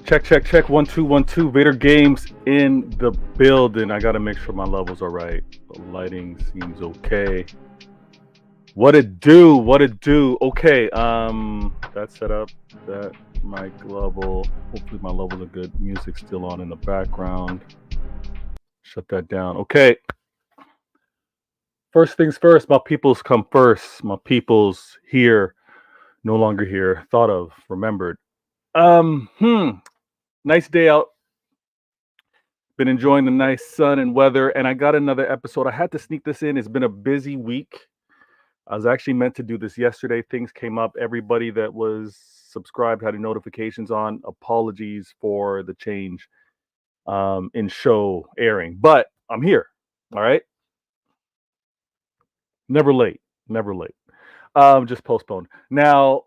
Check. 1 2 1 2. Vader Games in the building. I gotta make sure my levels are right. The lighting seems okay. What it do? Okay, that's set up. That mic level. Hopefully my levels are good. Music's still on in the background. Shut that down. Okay. First things first, my peoples come first. My peoples here, no longer here. Thought of, remembered. Nice day out. Been enjoying the nice sun and weather, and I got another episode. I had to sneak this in. It's been a busy week. I was actually meant to do this yesterday. Things came up. Everybody that was subscribed had notifications on. Apologies for the change in show airing, but I'm here. All right. Never late. Just postponed. Now,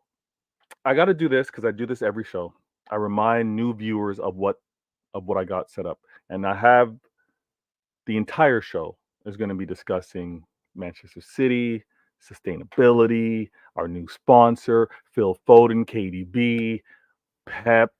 I got to do this because I do this every show. I remind new viewers of what I got set up. And I have the entire show is going to be discussing Manchester City, sustainability, our new sponsor, Phil Foden, KDB, Pep,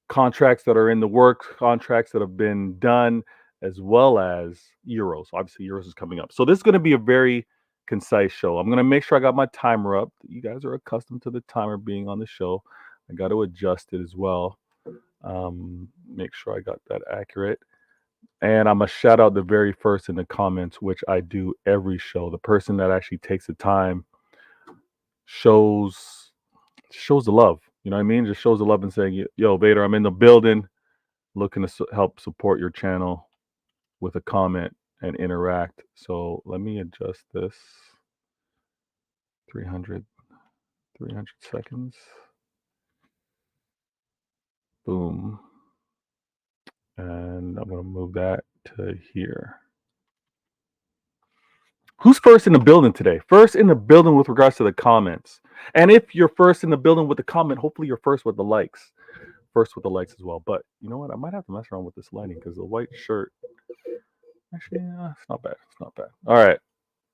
contracts that are in the works, contracts that have been done, as well as Euros. Obviously, Euros is coming up. So this is going to be a very concise show. I'm going to make sure I got my timer up. You guys are accustomed to the timer being on the show. I got to adjust it as well. Make sure I got that accurate. And I'm going to shout out the very first in the comments, which I do every show. The person that actually takes the time shows the love. You know what I mean? Just shows the love and saying, yo, Vader, I'm in the building, looking to help support your channel with a comment and interact. So let me adjust this. 300 seconds. Boom. And I'm going to move that to here. Who's first in the building today? First in the building with regards to the comments. And if you're first in the building with the comment, hopefully you're first with the likes. First with the likes as well. But you know what? I might have to mess around with this lighting because the white shirt. Actually, it's not bad. All right.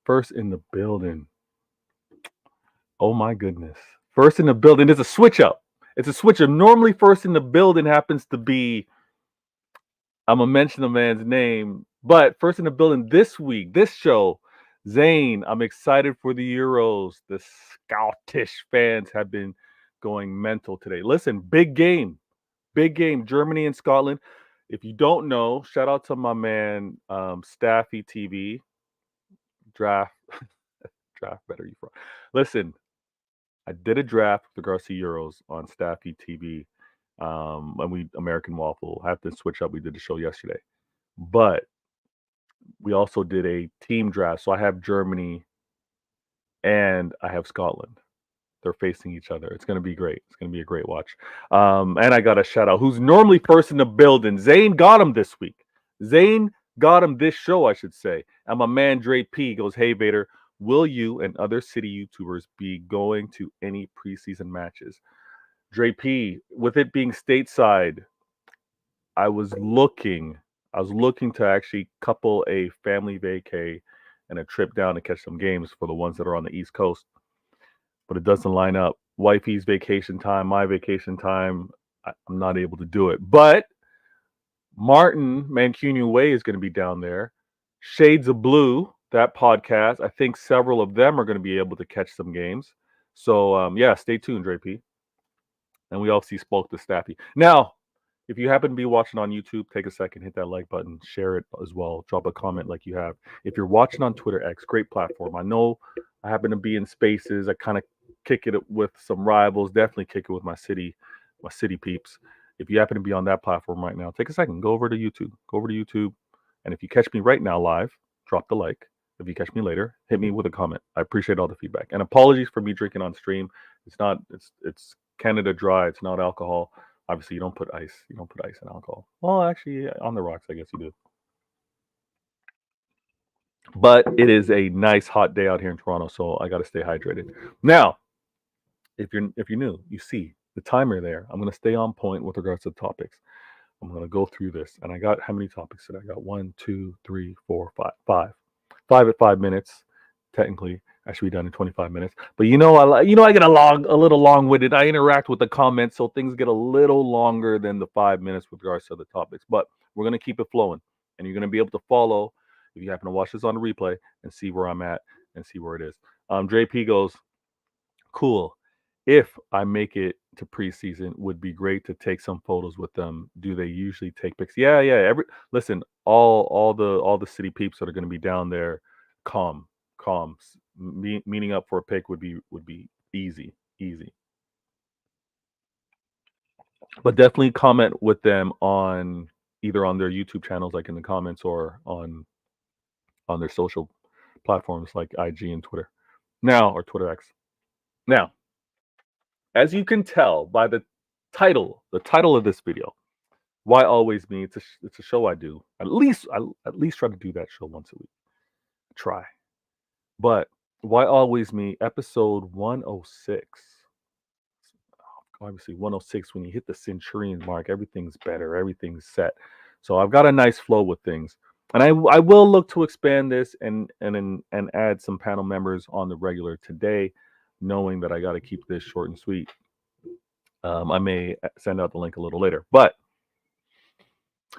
First in the building. Oh my goodness. First in the building. It's a switch up. Normally first in the building happens to be, I'm going to mention the man's name, but first in the building this week, this show, Zane. I'm excited for the Euros. The Scottish fans have been going mental today. Listen, big game. Germany and Scotland. If you don't know, shout out to my man, StaffyTV. Draft better you from. Listen, I did a draft with regards to Euros on StaffyTV. And we American Waffle have to switch up. We did the show yesterday, but we also did a team draft. So I have Germany and I have Scotland. They're facing each other. It's going to be great. It's going to be a great watch. And I got a shout out who's normally first in the building. Zane got him this week. Zane got him this show, I should say. And my man Dre P goes, hey Vader, will you and other city YouTubers be going to any preseason matches? Dre P, with it being stateside, I was looking to actually couple a family vacay and a trip down to catch some games for the ones that are on the East Coast. But it doesn't line up. Wifey's vacation time, my vacation time, I'm not able to do it. But Martin Mancunian Way is going to be down there. Shades of Blue, that podcast, I think several of them are going to be able to catch some games. So, yeah, stay tuned, Dre P. And we obviously spoke to Staffy. Now, if you happen to be watching on YouTube, take a second, hit that like button, share it as well. Drop a comment like you have. If you're watching on Twitter X, great platform. I know I happen to be in spaces. I kind of kick it with some rivals. Definitely kick it with my city peeps. If you happen to be on that platform right now, take a second. Go over to YouTube. And if you catch me right now live, drop the like. If you catch me later, hit me with a comment. I appreciate all the feedback. And apologies for me drinking on stream. It's Canada Dry. It's not alcohol. Obviously, you don't put ice. You don't put ice in alcohol. Well, actually, on the rocks, I guess you do. But it is a nice hot day out here in Toronto, so I got to stay hydrated. Now, if you're new, you see the timer there. I'm going to stay on point with regards to the topics. I'm going to go through this, and I got how many topics did I got? 1, 2, 3, 4, 5. 5 at 5 minutes, technically, I should be done in 25 minutes. But I get a little long-winded. I interact with the comments, so things get a little longer than the 5 minutes with regards to the topics. But we're gonna keep it flowing, and you're gonna be able to follow if you happen to watch this on the replay and see where I'm at and see where it is. JP goes, cool. If I make it to preseason, would be great to take some photos with them. Do they usually take pics? Yeah. Listen, all the city peeps that are going to be down there, calm. Meeting up for a pic would be easy. But definitely comment with them on either on their YouTube channels, like in the comments, or on their social platforms like IG and Twitter. Now, or Twitter X. Now, as you can tell by the title of this video, why always me? It's a show I do. At least try to do that show once a week. Try. But why always me? Episode 106. Obviously 106, when you hit the centurion mark, everything's better, everything's set. So I've got a nice flow with things. And I will look to expand this and add some panel members on the regular today, knowing that I got to keep this short and sweet. I may send out the link a little later, but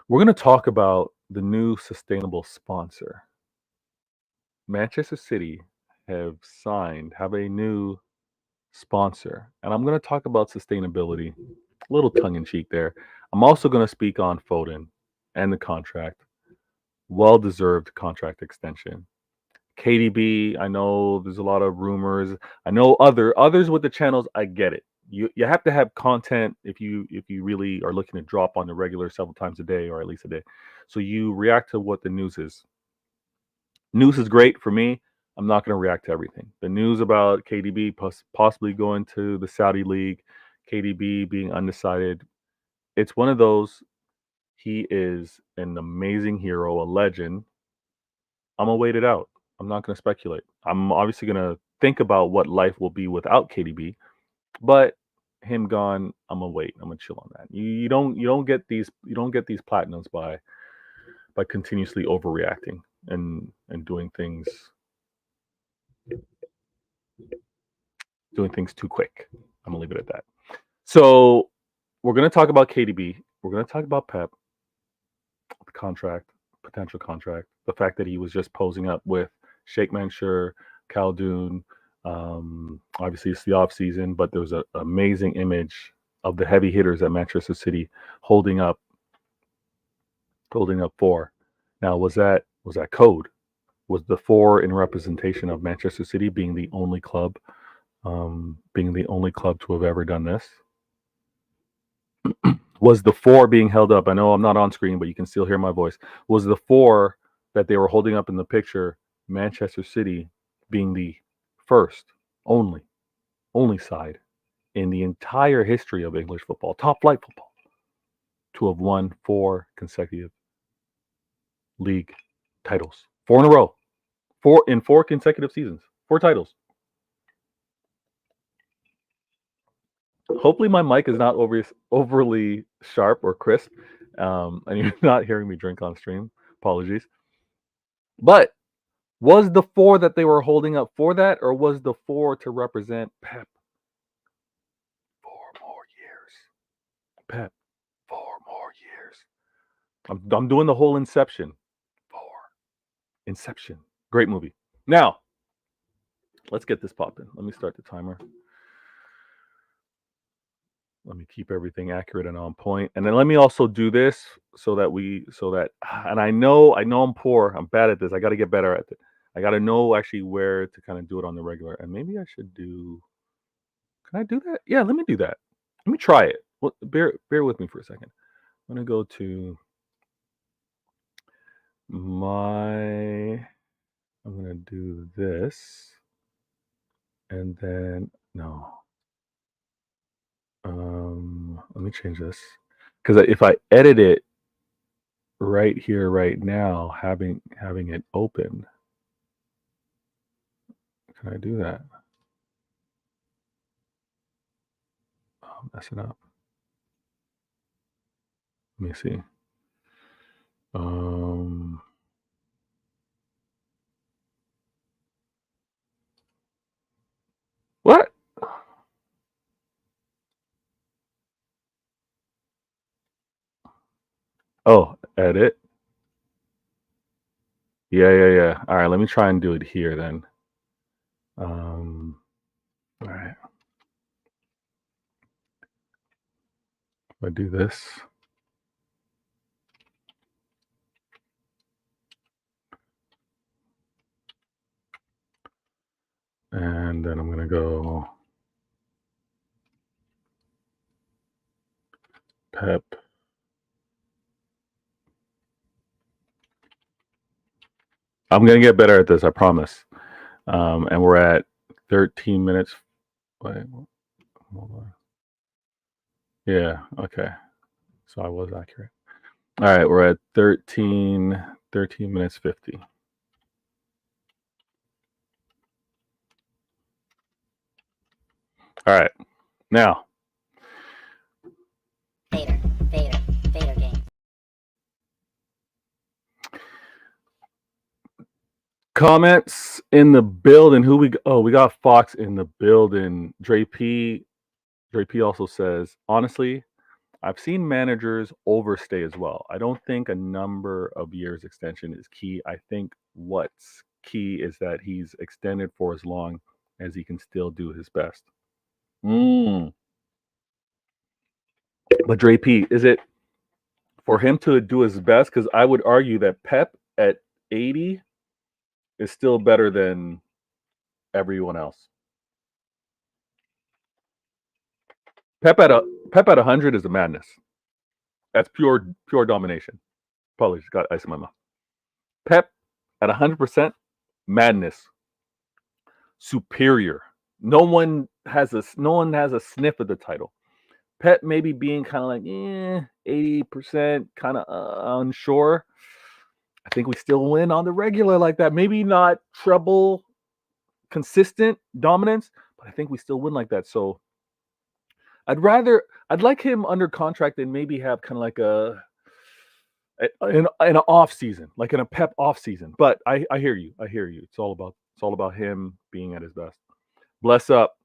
we're going to talk about the new sustainable sponsor. Manchester City have a new sponsor, and I'm going to talk about sustainability, a little tongue-in-cheek there. I'm also going to speak on Foden and the contract, well-deserved contract extension. KDB, I know there's a lot of rumors. I know others with the channels, I get it. You have to have content if you really are looking to drop on the regular several times a day, or at least a day. So you react to what the news is. News is great for me. I'm not going to react to everything. The news about KDB possibly going to the Saudi League, KDB being undecided, it's one of those. He is an amazing hero, a legend. I'm going to wait it out. I'm not going to speculate. I'm obviously going to think about what life will be without KDB, but him gone, I'm gonna wait. I'm gonna chill on that. You don't get these platinums by continuously overreacting and doing things too quick. I'm gonna leave it at that. So we're gonna talk about KDB. We're gonna talk about Pep, the contract, potential contract, the fact that he was just posing up with Sheikh Mansour, Khaldoon. Obviously, it's the off season, but there was an amazing image of the heavy hitters at Manchester City holding up 4. Now, was that code? Was the 4 in representation of Manchester City being the only club to have ever done this? Was the 4 being held up? I know I'm not on screen, but you can still hear my voice. Was the 4 that they were holding up in the picture Manchester City being the first, only side in the entire history of English football, top flight football, to have won 4 consecutive league titles? 4 in a row. 4 consecutive seasons. 4 titles. Hopefully my mic is not overly sharp or crisp, and you're not hearing me drink on stream. Apologies. But was the 4 that they were holding up for that, or was the 4 to represent Pep? 4 more years. Pep, 4 more years. I'm doing the whole Inception. 4. Inception. Great movie. Now, let's get this popping. Let me start the timer. Let me keep everything accurate and on point. And then let me also do this so that and I know I'm poor. I'm bad at this. I got to get better at it. I got to know actually where to kind of do it on the regular. And maybe I should do, can I do that? Yeah, let me do that. Let me try it. Well, bear with me for a second. I'm going to go to I'm going to do this. And then, no. Let me change this. Because if I edit it right here, right now, having it open, can I do that? Oh, I'm messing up. Let me see. What? Oh, edit. Yeah. All right, let me try and do it here then. All right. If I do this. And then I'm going to go Pep. I'm going to get better at this, I promise. And we're at 13 minutes. Wait, hold on. Yeah, okay. So I was accurate. All right, we're at 13 minutes 50. All right, now. Vader game. Comments in the building. We got Fox in the building. Dre P also says, honestly, I've seen managers overstay as well. I don't think a number of years extension is key. I think what's key is that he's extended for as long as he can still do his best. But Dre P, is it for him to do his best? Because I would argue that Pep at 80 is still better than everyone else. Pep at 100 is a madness. That's pure domination. Probably just got ice in my mouth. Pep at 100%, madness. Superior. No one has a sniff of the title. Pep maybe being kind of like 80%, kind of unsure. I think we still win on the regular like that. Maybe not treble consistent dominance, but I think we still win like that. So I'd like him under contract than maybe have kind of like in an off season, like in a Pep off season. But I hear you. It's all about him being at his best. Bless up,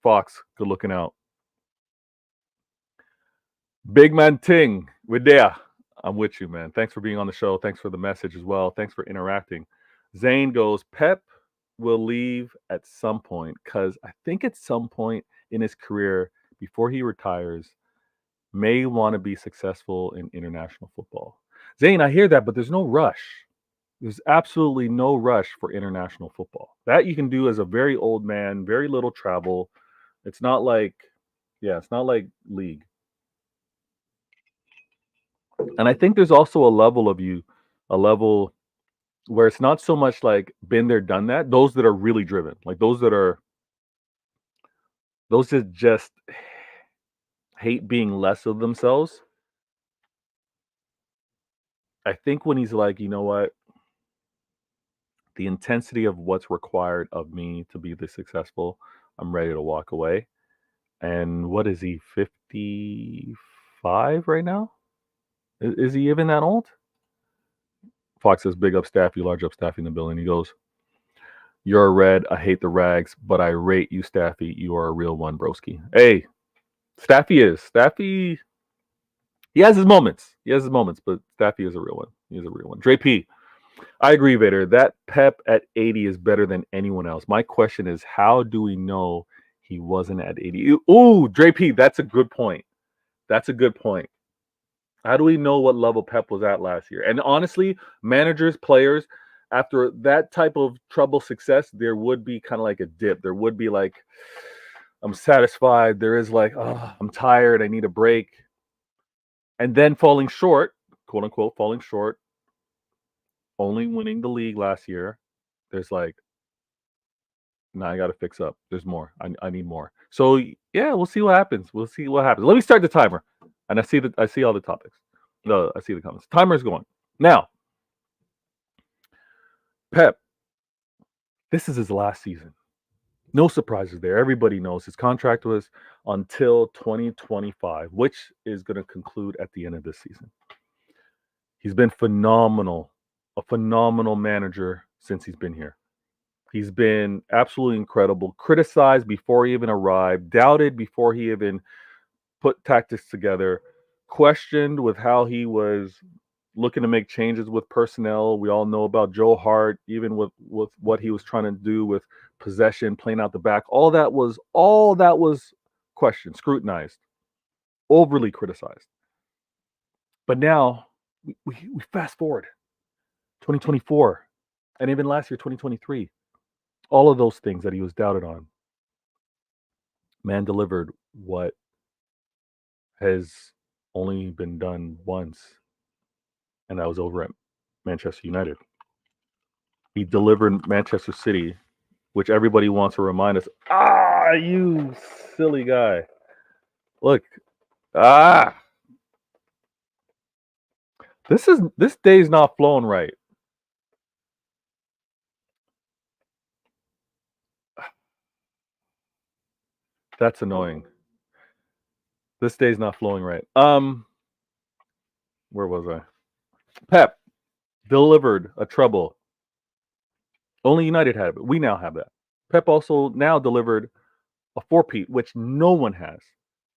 Fox. Good looking out. Big man Ting, we're there. I'm with you, man. Thanks for being on the show. Thanks for the message as well. Thanks for interacting. Zane goes, Pep will leave at some point because I think at some point in his career, before he retires, may want to be successful in international football. Zane, I hear that, but there's no rush. There's absolutely no rush for international football. That you can do as a very old man, very little travel. It's not like league. And I think there's also a level where it's not so much like been there, done that. Those that are really driven, like those that just hate being less of themselves. I think when he's like, you know what, the intensity of what's required of me to be this successful, I'm ready to walk away. And what is he, 55 right now? Is he even that old? Fox says, big up Staffy, large up Staffy in the building. He goes, you're a red. I hate the rags, but I rate you, Staffy. You are a real one, broski. Hey, Staffy is. Staffy, he has his moments. But Staffy is a real one. He's a real one. Dre P, I agree, Vader. That Pep at 80 is better than anyone else. My question is, how do we know he wasn't at 80? Ooh, Dre P, that's a good point. How do we know what level Pep was at last year? And honestly, managers, players, after that type of trouble success, there would be kind of like a dip. There would be like, I'm satisfied. There is like, oh, I'm tired. I need a break. And then falling short, quote unquote, falling short, only winning the league last year. There's like, now I got to fix up. There's more. I need more. So yeah, we'll see what happens. Let me start the timer. And I see all the topics. No, I see the comments. Timer's going. Now, Pep, this is his last season. No surprises there. Everybody knows his contract was until 2025, which is going to conclude at the end of this season. He's been phenomenal, a phenomenal manager since he's been here. He's been absolutely incredible, criticized before he even arrived, doubted before he even put tactics together, questioned with how he was looking to make changes with personnel. We all know about Joe Hart, even with what he was trying to do with possession, playing out the back. All that was questioned, scrutinized, overly criticized. But now we fast forward 2024 and even last year 2023. All of those things that he was doubted on, man delivered what has only been done once, and that was over at Manchester United. He delivered Manchester City, which everybody wants to remind us, you silly guy. Look, this day's not flowing right. That's annoying. This day's not flowing right. Where was I? Pep delivered a treble. Only United had it. We now have that. Pep also now delivered a four-peat, which no one has.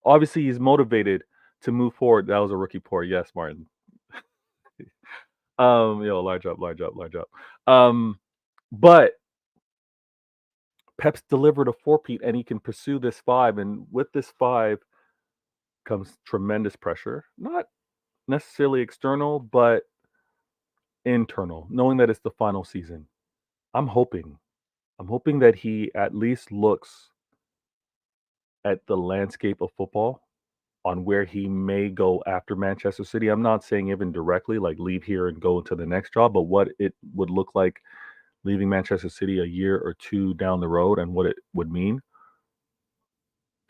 Obviously, he's motivated to move forward. That was a rookie pour. Yes, Martin. Large up. But Pep's delivered a four-peat, and he can pursue this 5. And with this 5 comes tremendous pressure. Not necessarily external, but internal, knowing that it's the final season. I'm hoping that he at least looks at the landscape of football on where he may go after Manchester City. I'm not saying even directly, like leave here and go into the next job, but what it would look like leaving Manchester City a year or two down the road and what it would mean.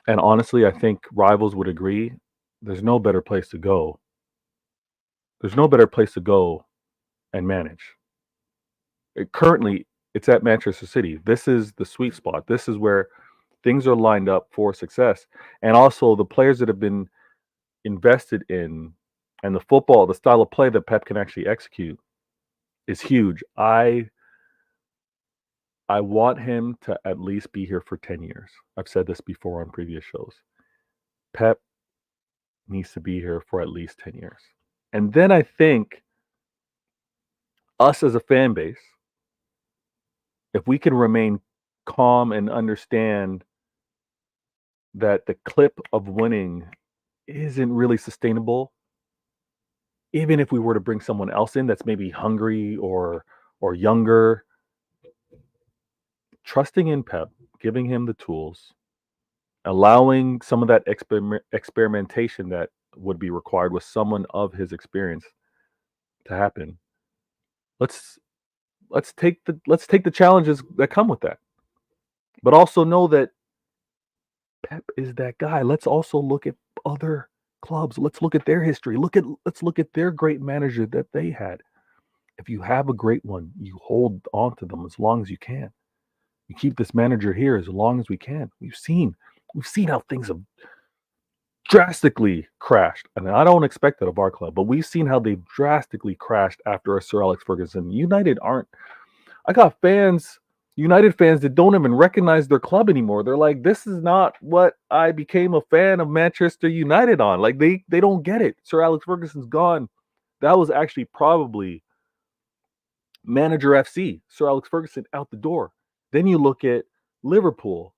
And honestly, I think rivals would agree there's no better place to go. There's no better place to go and manage. Currently, it's at Manchester City. This is the sweet spot. This is where things are lined up for success. And also the players that have been invested in and the style of play that Pep can actually execute is huge. I want him to at least be here for 10 years. I've said this before on previous shows. Pep needs to be here for at least 10 years. And then I think us as a fan base, if we can remain calm and understand that the clip of winning isn't really sustainable, even if we were to bring someone else in that's maybe hungry or younger, trusting in Pep, giving him the tools, allowing some of that experimentation that would be required with someone of his experience to happen. Let's take the challenges that come with that, but also know that Pep is that guy. Let's also look at other clubs. Let's look at their history. Let's look at their great manager that they had. If you have a great one, you hold on to them as long as you can. You keep this manager here as long as we can. We've seen how things have drastically crashed. And I don't expect that of our club, but we've seen how they've drastically crashed after a Sir Alex Ferguson. United aren't. I got United fans that don't even recognize their club anymore. They're like, this is not what I became a fan of Manchester United on. Like they don't get it. Sir Alex Ferguson's gone. That was actually probably manager FC. Sir Alex Ferguson out the door. Then you look at Liverpool,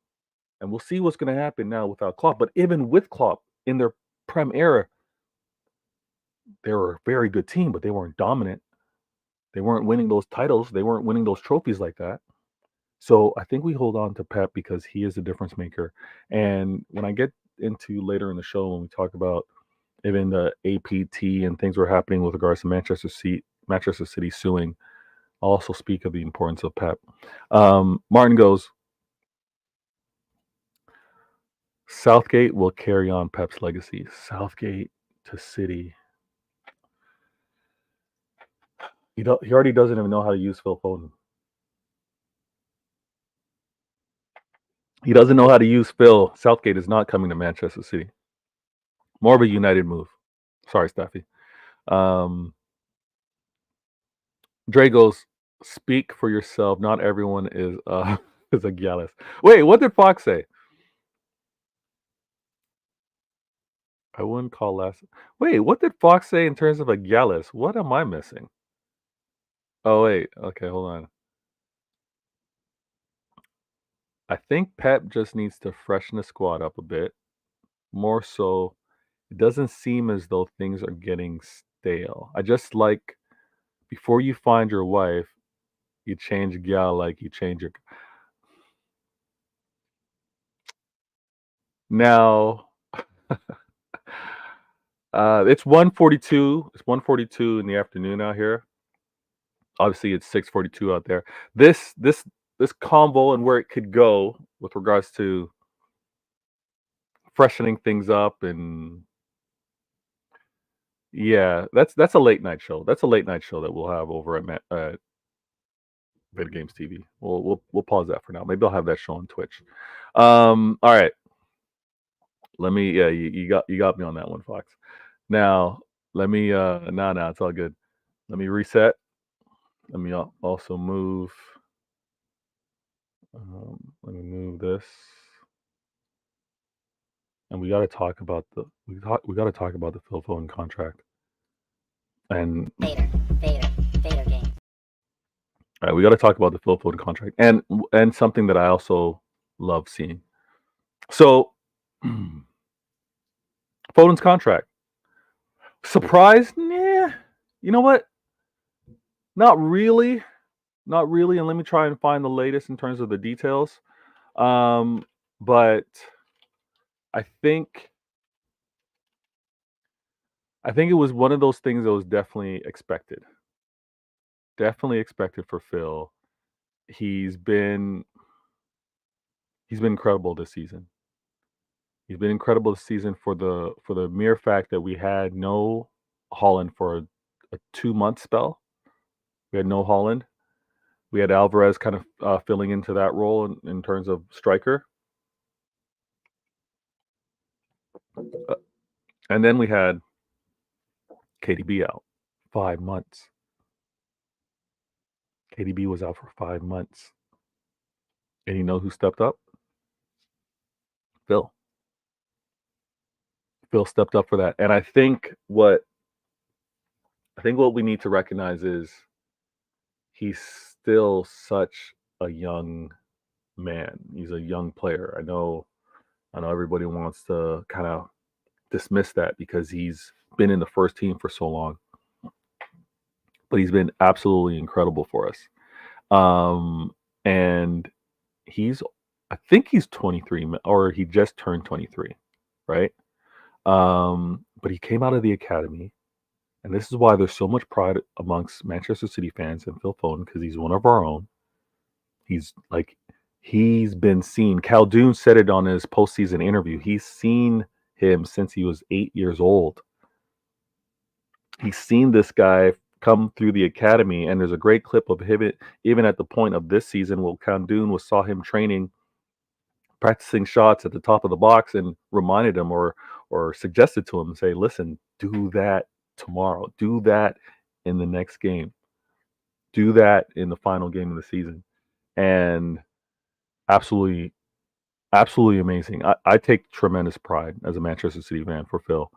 and we'll see what's going to happen now without Klopp. But even with Klopp in their Prem era, they were a very good team, but they weren't dominant. They weren't winning those titles. They weren't winning those trophies like that. So I think we hold on to Pep because he is a difference maker. And when I get into later in the show, when we talk about even the APT and things were happening with regards to Manchester City suing, I'll also speak of the importance of Pep. Martin goes, Southgate will carry on Pep's legacy. Southgate to City. He already doesn't even know how to use Phil Foden. He doesn't know how to use Phil. Southgate is not coming to Manchester City. More of a United move. Sorry, Staffy. Dre goes, Speak for yourself. Not everyone is is a Gallus. Wait, what did Fox say? I wouldn't call last. Wait, what did Fox say in terms of a Gallus? What am I missing? Oh wait, okay, hold on. I think Pep just needs to freshen the squad up a bit. More so, it doesn't seem as though things are getting stale. I just like before you find your wife, you change gal like you change your. Now, it's 1:42. It's 1:42 in the afternoon out here. Obviously, it's 6:42 out there. This combo and where it could go with regards to freshening things up and yeah, that's a late night show. That's a late night show that we'll have over at Vid Games TV. We'll pause that for now. Maybe I'll have that show on Twitch. All right. Let me. Yeah, you got me on that one, Fox. Now let me. No, it's all good. Let me reset. Let me also move. Let me move this. And we got to talk about the we got to talk about the Phil Foden contract. And Vader game. all right, we got to talk about the Phil Foden contract and something that I also love seeing. So, Foden's contract. Surprised? Yeah. You know what? Not really. Not really. And let me try and find the latest in terms of the details. But I think it was one of those things that was definitely expected. Definitely expected for Phil. He's been incredible this season. He's been incredible this season for the mere fact that we had no Holland for a 2-month spell. We had no Holland. We had Alvarez kind of filling into that role in terms of striker. And then we had KDB out 5 months. KDB was out for 5 months. And you know who stepped up? Phil. Phil stepped up for that. And I think what we need to recognize is he's still such a young man. He's a young player. I know everybody wants to kind of dismiss that because he's been in the first team for so long. But he's been absolutely incredible for us. And I think he's 23 or he just turned 23, right? But he came out of the academy. And this is why there's so much pride amongst Manchester City fans and Phil Foden, because he's one of our own. He's been seen. Khaldoon said it on his postseason interview. He's seen him since he was 8 years old. He's seen this guy come through the academy, and there's a great clip of him even at the point of this season where Khaldoon saw him training, practicing shots at the top of the box, and reminded him or suggested to him, say, listen, do that tomorrow. Do that in the next game. Do that in the final game of the season. And absolutely amazing. I take tremendous pride as a Manchester City fan for Phil,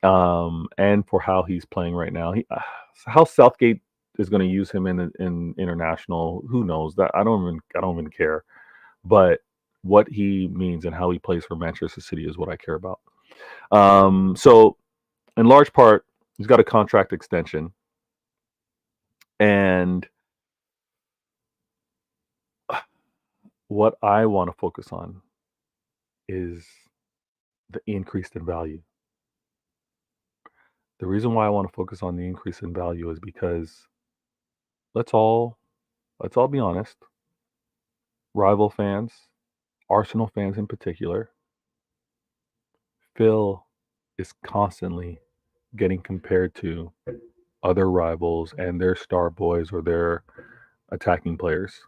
and for how he's playing right now. How Southgate is going to use him in international, who knows? That I don't even care. But what he means and how he plays for Manchester City is what I care about. So, in large part, he's got a contract extension, and what I want to focus on is the increase in value. The reason why I want to focus on the increase in value is because let's all be honest. Rival fans, Arsenal fans in particular, Phil is constantly getting compared to other rivals and their star boys or their attacking players.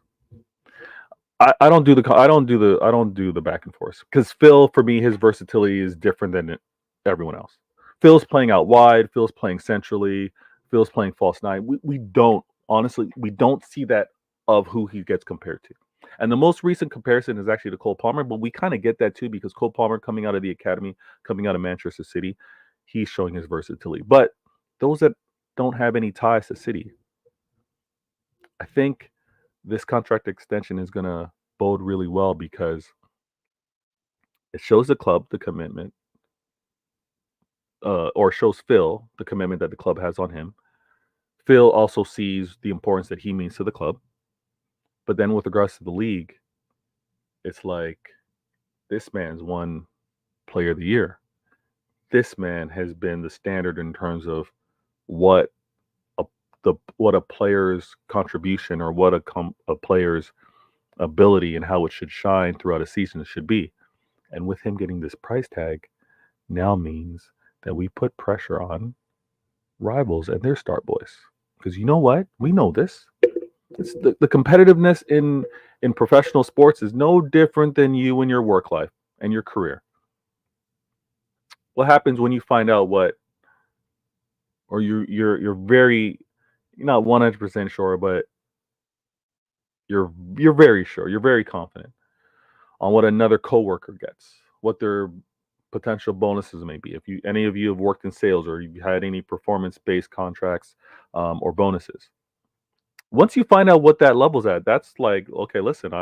I don't do the back and forth because Phil, for me, his versatility is different than everyone else. Phil's playing out wide. Phil's playing centrally. Phil's playing false nine. We don't Honestly, we don't see that of who he gets compared to. And the most recent comparison is actually to Cole Palmer, but we kind of get that too because Cole Palmer coming out of the academy, coming out of Manchester City, he's showing his versatility. But those that don't have any ties to City, I think this contract extension is going to bode really well because it shows the club the commitment, or shows Phil the commitment that the club has on him. Phil also sees the importance that he means to the club. But then with regards to the league, it's like this man's won player of the year. This man has been the standard in terms of what what a player's contribution or what a player's ability and how it should shine throughout a season should be. And with him getting this price tag now means that we put pressure on rivals and their start boys. Because you know what? We know this. It's the competitiveness in professional sports is no different than you in your work life and your career. What happens when you find out what, or you're very, you're not 100% sure, but you're very sure, you're very confident on what another coworker gets, what their potential bonuses may be. If any of you have worked in sales or you've had any performance-based contracts or bonuses, once you find out what that level's at, that's like, okay, listen,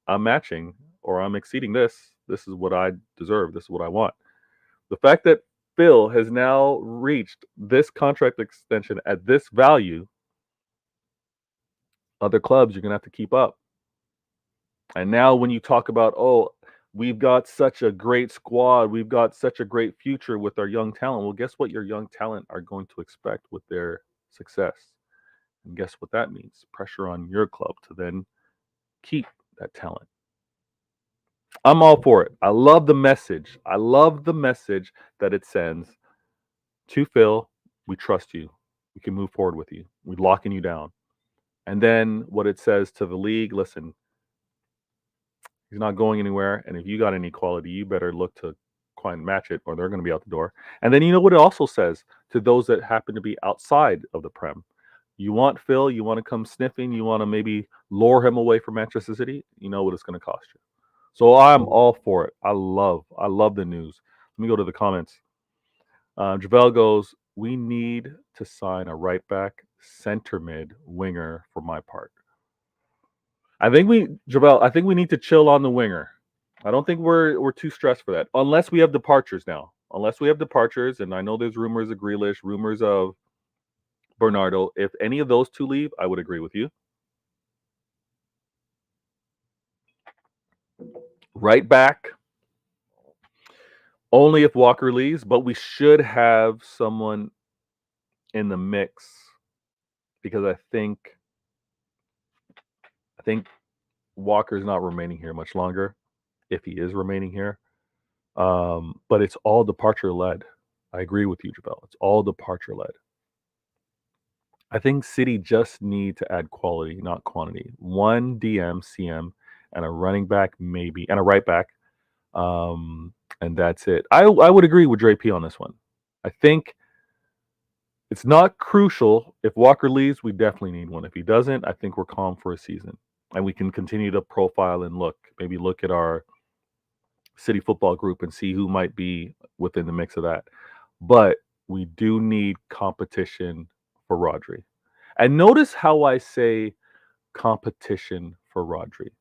I'm matching or I'm exceeding this. This is what I deserve. This is what I want. The fact that Phil has now reached this contract extension at this value, other clubs, you're going to have to keep up. And now when you talk about, oh, we've got such a great squad, we've got such a great future with our young talent. Well, guess what your young talent are going to expect with their success? And guess what that means? Pressure on your club to then keep that talent. I'm all for it. I love the message. I love the message that it sends to Phil. We trust you. We can move forward with you. We're locking you down. And then what it says to the league, listen, he's not going anywhere. And if you got any quality, you better look to match it or they're going to be out the door. And then you know what it also says to those that happen to be outside of the Prem. You want Phil, you want to come sniffing, you want to maybe lure him away from Manchester City, you know what it's going to cost you. So I'm all for it. I love the news. Let me go to the comments. Javel goes, we need to sign a right back, center mid, winger for my part. I think we need to chill on the winger. I don't think we're too stressed for that. Unless we have departures now. Unless we have departures, and I know there's rumors of Grealish, rumors of Bernardo. If any of those two leave, I would agree with you. Right back, only if Walker leaves, but we should have someone in the mix because I think Walker's not remaining here much longer, if he is remaining here. But it's all departure led. I agree with you, Jabel. It's all departure led. I think City just need to add quality, not quantity. One DM, CM, and a running back maybe, and a right back. And that's it. I would agree with Dre P on this one. I think it's not crucial. If Walker leaves, we definitely need one. If he doesn't, I think we're calm for a season. And we can continue to profile and maybe look at our City football group and see who might be within the mix of that. But we do need competition for Rodri. And notice how I say competition for Rodri.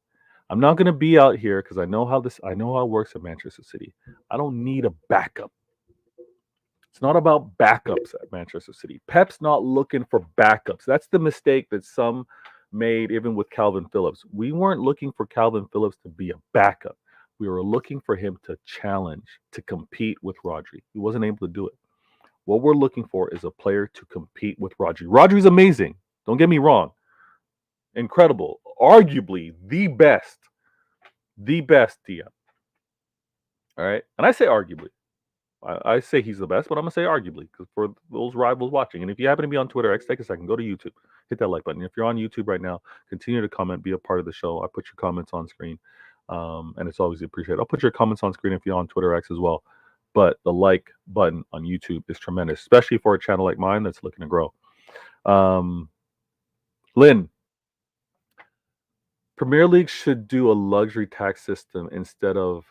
I'm not going to be out here because I know how it works at Manchester City. I don't need a backup. It's not about backups at Manchester City. Pep's not looking for backups. That's the mistake that some made even with Calvin Phillips. We weren't looking for Calvin Phillips to be a backup. We were looking for him to challenge, to compete with Rodri. He wasn't able to do it. What we're looking for is a player to compete with Rodri. Rodri's amazing. Don't get me wrong. Incredible. Arguably the best DM. All right. And I say arguably. I say he's the best, but I'm going to say arguably because for those rivals watching. And if you happen to be on Twitter X, take a second, go to YouTube, hit that like button. If you're on YouTube right now, continue to comment, be a part of the show. I put your comments on screen, and it's always appreciated. I'll put your comments on screen if you're on Twitter X as well. But the like button on YouTube is tremendous, especially for a channel like mine that's looking to grow. Lynn, Premier League should do a luxury tax system instead of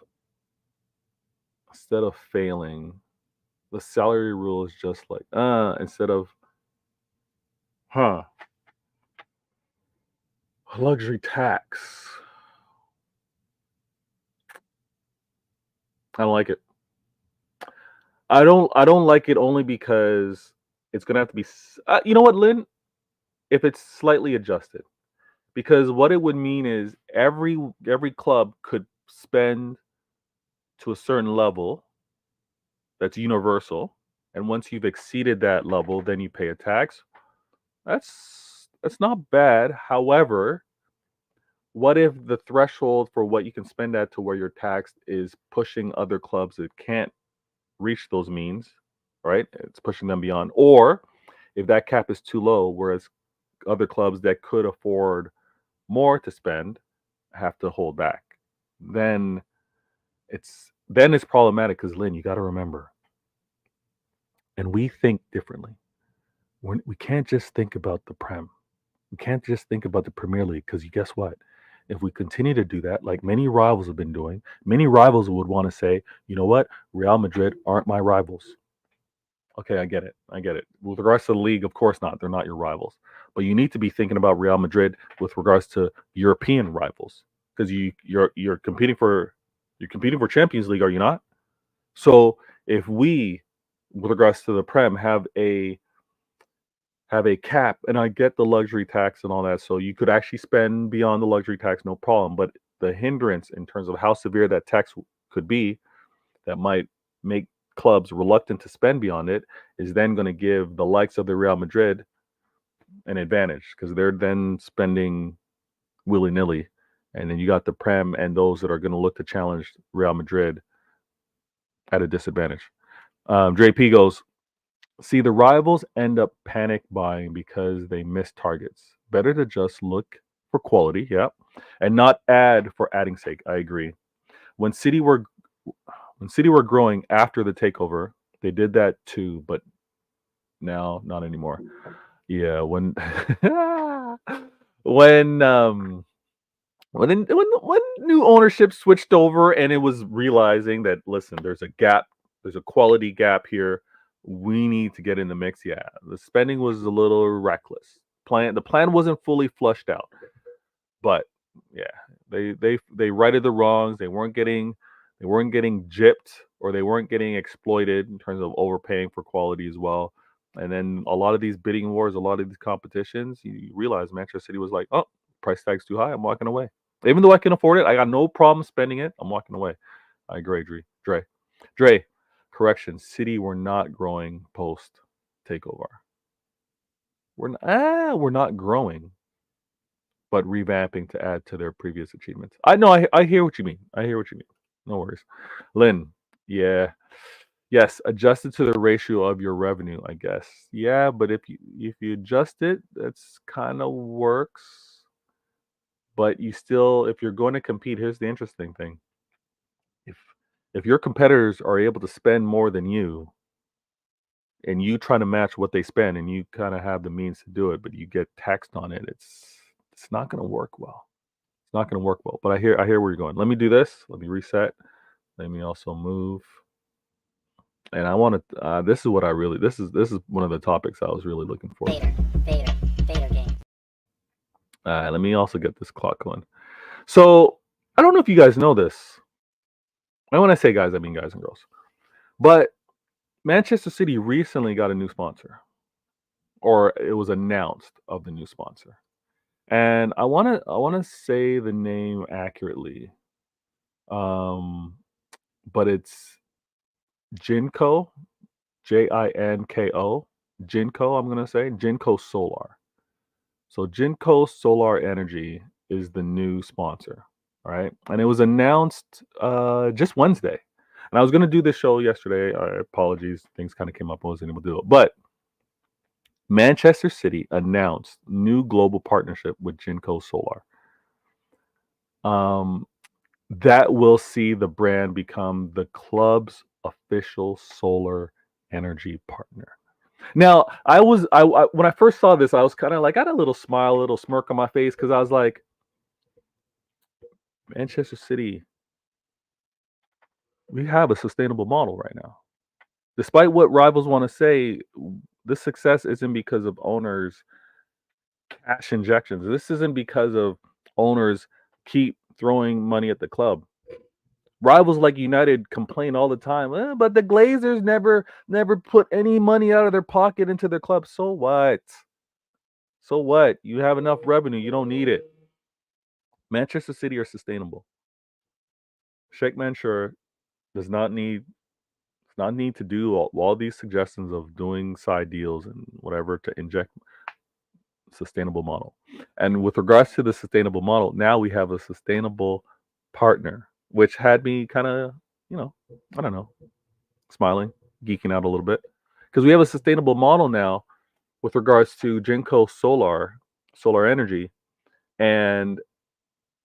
failing. The salary rule is just like instead of luxury tax. I don't like it. I don't like it only because it's gonna have to be. You know what, Lynn? If it's slightly adjusted, because what it would mean is every club could spend to a certain level that's universal, and once you've exceeded that level, then you pay a tax. That's not bad. However, what if the threshold for what you can spend at to where you're taxed is pushing other clubs that can't reach those means, right? It's pushing them beyond. Or if that cap is too low, whereas other clubs that could afford more to spend have to hold back, then it's problematic because Lynn, you got to remember, and we think differently. We can't just think about the Prem. We can't just think about the Premier League because guess what? If we continue to do that, like many rivals have been doing, many rivals would want to say, you know what? Real Madrid aren't my rivals. Okay, I get it. With regards to the league, of course not. They're not your rivals. But you need to be thinking about Real Madrid with regards to European rivals because you're competing for Champions League, are you not? So if we, with regards to the Prem, have a cap, and I get the luxury tax and all that, so you could actually spend beyond the luxury tax, no problem. But the hindrance in terms of how severe that tax could be, that might make clubs reluctant to spend beyond it, is then going to give the likes of the Real Madrid an advantage because they're then spending willy-nilly, and then you got the Prem and those that are going to look to challenge Real Madrid at a disadvantage. JP goes, see, the rivals end up panic buying because they miss targets. Better to just look for quality, yeah, and not add for adding's sake. I agree. When City were growing after the takeover, they did that too, but now not anymore. Yeah, when when when new ownership switched over and it was realizing that, listen, there's a gap, there's a quality gap here. We need to get in the mix. Yeah, the spending was a little reckless. The plan wasn't fully flushed out, but yeah, they righted the wrongs. They weren't getting gypped, or they weren't getting exploited in terms of overpaying for quality as well. And then a lot of these bidding wars, a lot of these competitions, you realize Manchester City was like, oh, price tag's too high. I'm walking away. Even though I can afford it, I got no problem spending it. I'm walking away. I agree, Dre. Correction: City were not growing post takeover. We're not growing, but revamping to add to their previous achievements. I know. I hear what you mean. No worries, Lynn. Yeah. Yes, adjusted to the ratio of your revenue, I guess. Yeah, but if you adjust it, that's kind of works. But you still, if you're going to compete, here's the interesting thing. If your competitors are able to spend more than you, and you try to match what they spend, and you kind of have the means to do it, but you get taxed on it, it's not going to work well. It's not going to work well. But I hear where you're going. Let me do this. Let me reset. Let me also move. And I want to. This is what I really. This is one of the topics I was really looking for. Vader game. Let me also get this clock going. So I don't know if you guys know this. And when I say guys, I mean guys and girls. But Manchester City recently got a new sponsor, or it was announced of the new sponsor. And I want to say the name accurately. But it's Jinko, Jinko. Jinko, I'm going to say Jinko Solar. So Jinko Solar Energy is the new sponsor, all right? And it was announced just Wednesday. And I was going to do this show yesterday. Apologies, things kind of came up. I wasn't able to do it. But Manchester City announced new global partnership with Jinko Solar. That will see the brand become the club's official solar energy partner. Now, I when I first saw this, I was kind of like, I had a little smile, a little smirk on my face because I was like, Manchester City, we have a sustainable model right now. Despite what rivals want to say, this success isn't because of owners' cash injections. This isn't because of owners keep throwing money at the club. Rivals like United complain all the time, but the Glazers never put any money out of their pocket into their club. So what? So what? You have enough revenue. You don't need it. Manchester City are sustainable. Sheikh Mansour does not need to do all these suggestions of doing side deals and whatever to inject sustainable model. And with regards to the sustainable model, now we have a sustainable partner, which had me kind of, I don't know, smiling, geeking out a little bit. Because we have a sustainable model now with regards to Jinko solar energy, and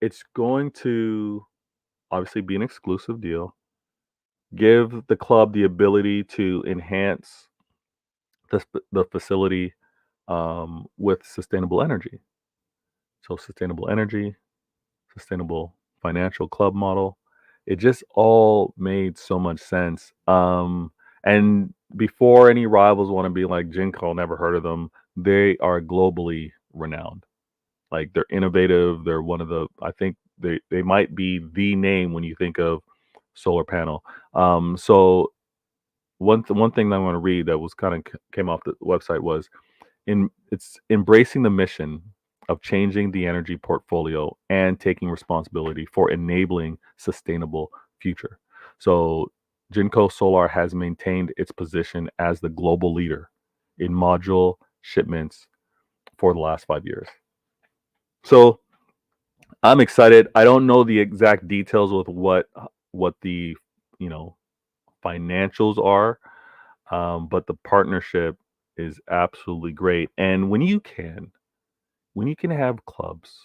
it's going to obviously be an exclusive deal, give the club the ability to enhance the facility with sustainable energy. So sustainable energy, sustainable financial club model. It just all made so much sense. And before any rivals want to be like Jinko, never heard of them. They are globally renowned. Like they're innovative. They're one of the. I think they might be the name when you think of solar panel. So one thing that I want to read that was kind of came off the website was it's embracing the mission of changing the energy portfolio and taking responsibility for enabling sustainable future. So Jinko Solar has maintained its position as the global leader in module shipments for the last 5 years. So I'm excited. I don't know the exact details with what the you know financials are, but the partnership is absolutely great. And when you can have clubs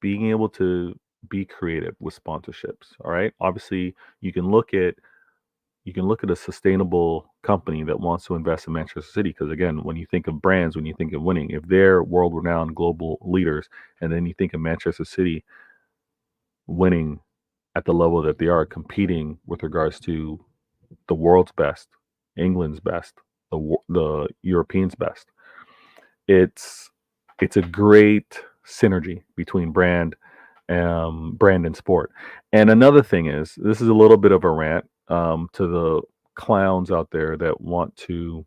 being able to be creative with sponsorships, all right, obviously you can look at a sustainable company that wants to invest in Manchester City, because again, when you think of brands, when you think of winning, if they're world renowned global leaders, and then you think of Manchester City winning at the level that they are, competing with regards to the world's best, England's best, the Europeans best, it's it's a great synergy between brand and sport. And another thing is, this is a little bit of a rant to the clowns out there that want to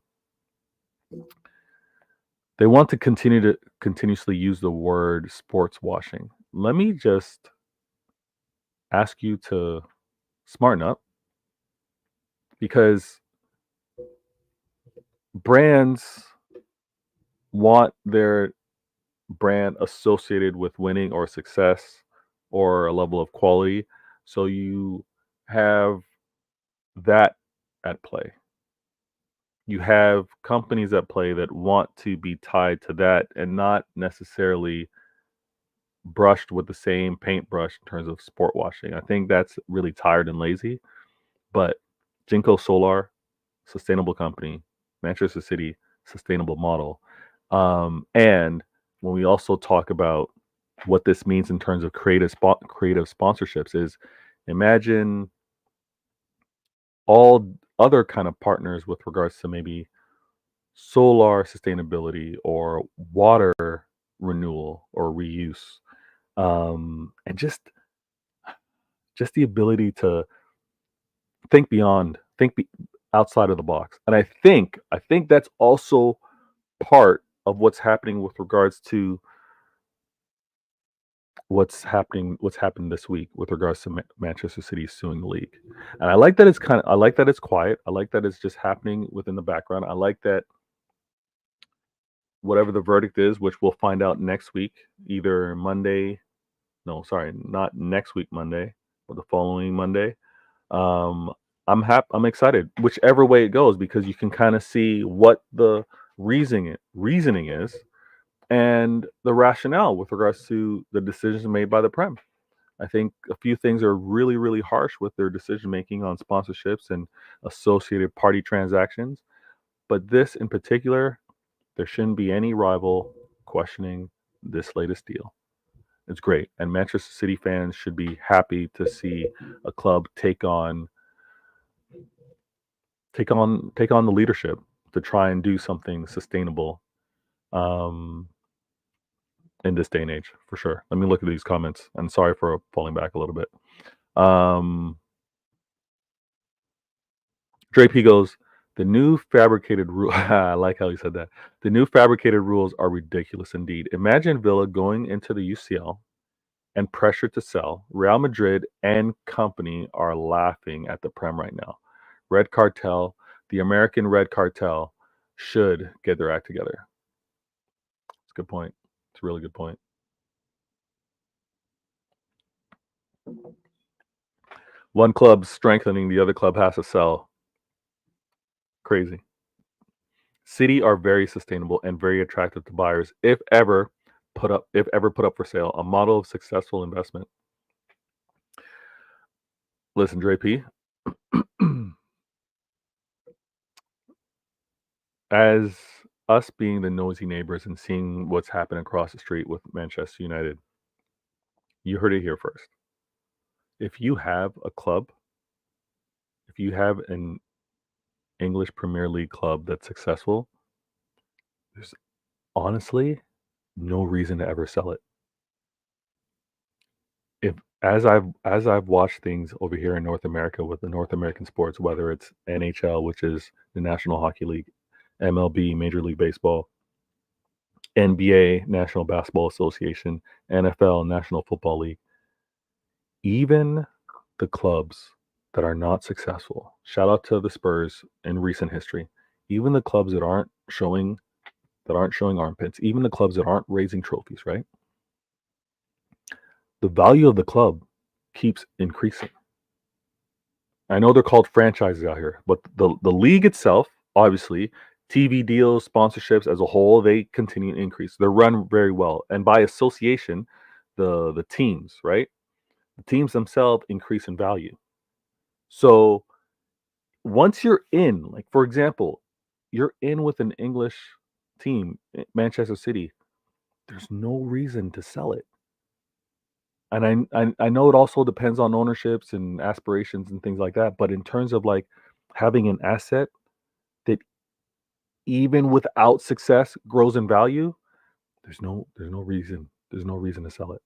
continue to continuously use the word sports washing. Let me just ask you to smarten up, because brands want their brand associated with winning or success or a level of quality. So you have that at play. You have companies at play that want to be tied to that and not necessarily brushed with the same paintbrush in terms of sport washing. I think that's really tired and lazy. But Jinko Solar, sustainable company, Manchester City, sustainable model. And when we also talk about what this means in terms of creative sponsorships, is imagine all other kind of partners with regards to maybe solar sustainability or water renewal or reuse, and just the ability to think beyond, outside of the box. And I think that's also part of what's happening with regards to what's happened this week with regards to Manchester City suing the league. And I like that it's quiet. I like that it's just happening within the background. I like that whatever the verdict is, which we'll find out next week, either Monday, no, sorry, not next week Monday, but the following Monday. Um, I'm excited, whichever way it goes, because you can kind of see what the reasoning is, and the rationale with regards to the decisions made by the Prem. I think a few things are really, really harsh with their decision making on sponsorships and associated party transactions. But this in particular, there shouldn't be any rival questioning this latest deal. It's great, and Manchester City fans should be happy to see a club take on the leadership to try and do something sustainable in this day and age, for sure. Let me look at these comments, and sorry for falling back a little bit. Dre P goes, the new fabricated rule. I like how he said that. The new fabricated rules are ridiculous indeed. Imagine Villa going into the UCL and pressure to sell. Real Madrid and company are laughing at the Prem right now. Red Cartel, the American Red Cartel, should get their act together. It's a good point. It's a really good point. One club's strengthening, the other club has to sell. Crazy. City are very sustainable and very attractive to buyers if ever put up for sale. A model of successful investment. Listen, Dre P. As us being the nosy neighbors and seeing what's happened across the street with Manchester United, you heard it here first. If you have a club, if you have an English Premier League club that's successful, there's honestly no reason to ever sell it. If as I've watched things over here in North America with the North American sports, whether it's NHL, which is the National Hockey League, MLB, Major League Baseball, NBA, National Basketball Association, NFL, National Football League, even the clubs that are not successful, shout out to the Spurs in recent history, even the clubs that aren't showing armpits, even the clubs that aren't raising trophies, right? The value of the club keeps increasing. I know they're called franchises out here, but the league itself, obviously, TV deals, sponsorships as a whole, they continue to increase. They're run very well. And by association, the teams, right? The teams themselves increase in value. So once you're in, like for example, you're in with an English team, Manchester City, there's no reason to sell it. And I know it also depends on ownerships and aspirations and things like that. But in terms of like having an asset that even without success grows in value, there's no reason to sell it.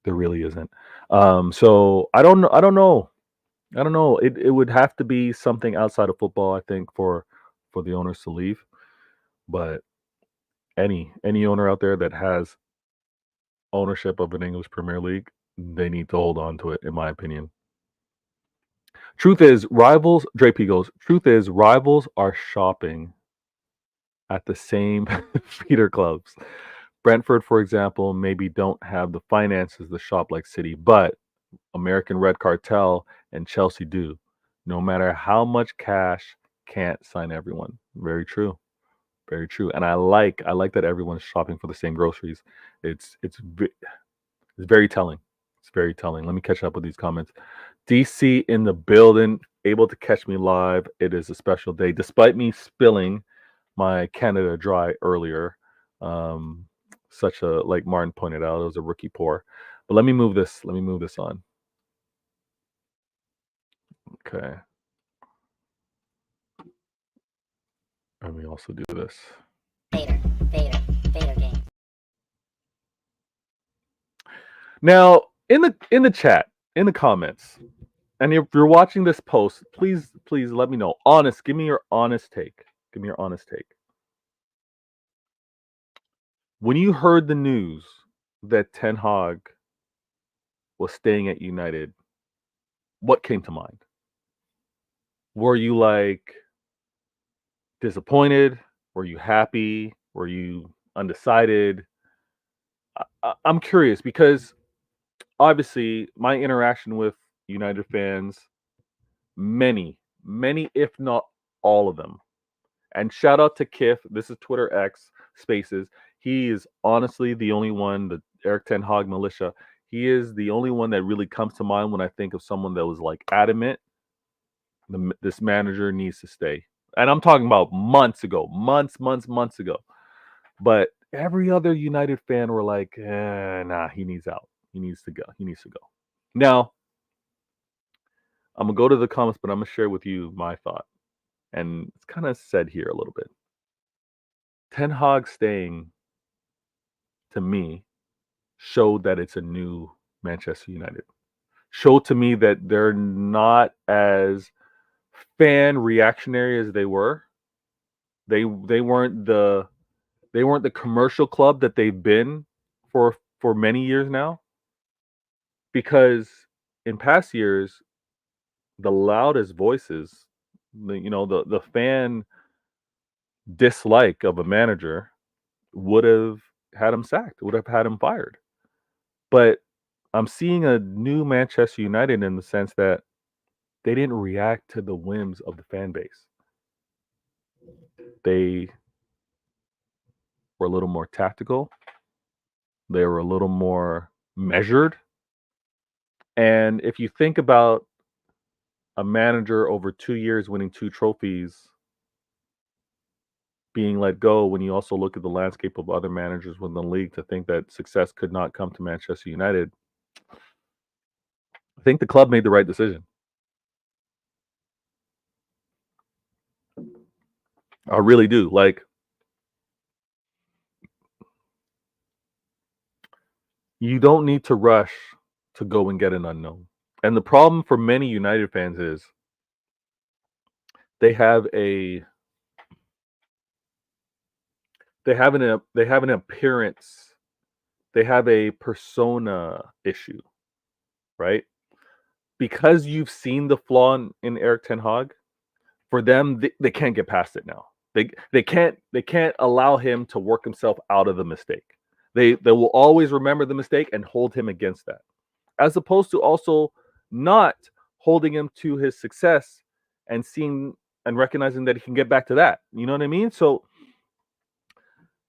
There really isn't. So I don't know. It would have to be something outside of football, I think, for the owners to leave. But any owner out there that has ownership of an English Premier League, they need to hold on to it, in my opinion. Truth is, rivals are shopping at the same feeder clubs. Brentford, for example, maybe don't have the finances to shop like City, but American Red Cartel and Chelsea do. No matter how much cash, can't sign everyone. Very true. Very true. And I like that everyone's shopping for the same groceries. It's very telling. It's very telling. Let me catch up with these comments. DC in the building, able to catch me live. It is a special day, despite me spilling my Canada Dry earlier. Such a, like Martin pointed out, it was a rookie pour. But let me move this on. Okay. Let me also do this. Vader game. Now, in the chat, in the comments, and if you're watching this post, please let me know. Give me your honest take. When you heard the news that Ten Hag was staying at United, what came to mind? Were you like disappointed? Were you happy? Were you undecided? I'm curious because obviously my interaction with United fans, many, if not all of them. And shout out to Kif. This is Twitter X Spaces. He is honestly the only one, the Erik Ten Hag militia. He is the only one that really comes to mind when I think of someone that was like adamant. This manager needs to stay. And I'm talking about months ago, months ago. But every other United fan were like, nah, he needs out. He needs to go. He needs to go. Now, I'm going to go to the comments, but I'm going to share with you my thought. And it's kind of said here a little bit. Ten Hag staying, to me, showed that it's a new Manchester United. Showed to me that they're not as fan reactionary as they were. They weren't the commercial club that they've been for many years now. Because in past years, the loudest voices, the fan dislike of a manager would have had him sacked, would have had him fired. But I'm seeing a new Manchester United in the sense that they didn't react to the whims of the fan base. They were a little more tactical. They were a little more measured. And if you think about a manager over 2 years winning 2 trophies being let go, when you also look at the landscape of other managers within the league, to think that success could not come to Manchester United, I think the club made the right decision. I really do. Like, you don't need to rush to go and get an unknown. And the problem for many United fans is they have an appearance, they have a persona issue, right? Because you've seen the flaw in Erik ten Hag, for them they can't get past it now. They can't allow him to work himself out of the mistake. They will always remember the mistake and hold him against that, as opposed to also not holding him to his success and seeing and recognizing that he can get back to that. You know what I mean? So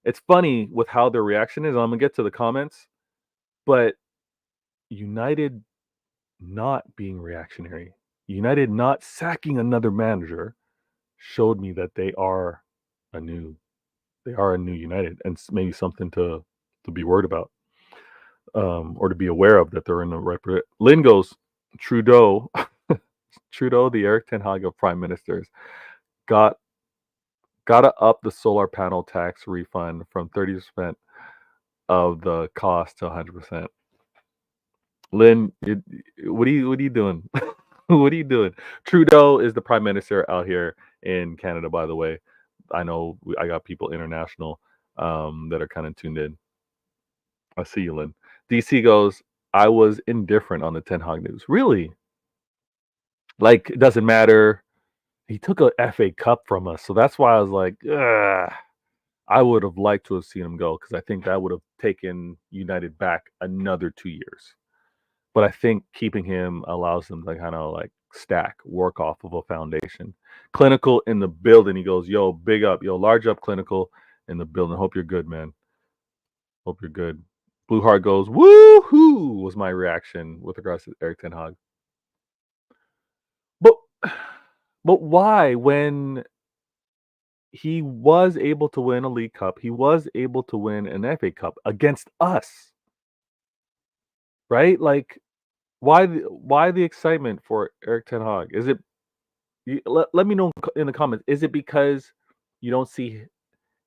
it's funny with how their reaction is. I'm gonna get to the comments, but United not being reactionary, United not sacking another manager, showed me that they are a new United, and maybe something to be worried about, or to be aware of, that they're in the right. Lynn goes, Trudeau, the Erik ten Hag of prime ministers, gotta up the solar panel tax refund from 30% of the cost to 100%. Lynn, what are you doing? What are you doing? Trudeau is the prime minister out here in Canada, by the way. I know I got people international that are kind of tuned in. I see you, Lynn. DC goes, I was indifferent on the Ten Hag news. Really? Like, it doesn't matter. He took a FA Cup from us. So that's why I was like, ugh. I would have liked to have seen him go, because I think that would have taken United back another 2 years. But I think keeping him allows them to kind of like work off of a foundation. Klilnical in the building. He goes, yo, big up, yo, large up Klilnical in the building. Hope you're good, man. Hope you're good. Blue Heart goes, woohoo, was my reaction with regards to Erik ten Hag. But why, when he was able to win a League Cup, he was able to win an FA Cup against us, right? Like, why the excitement for Erik ten Hag? Is it, let me know in the comments, is it because you don't see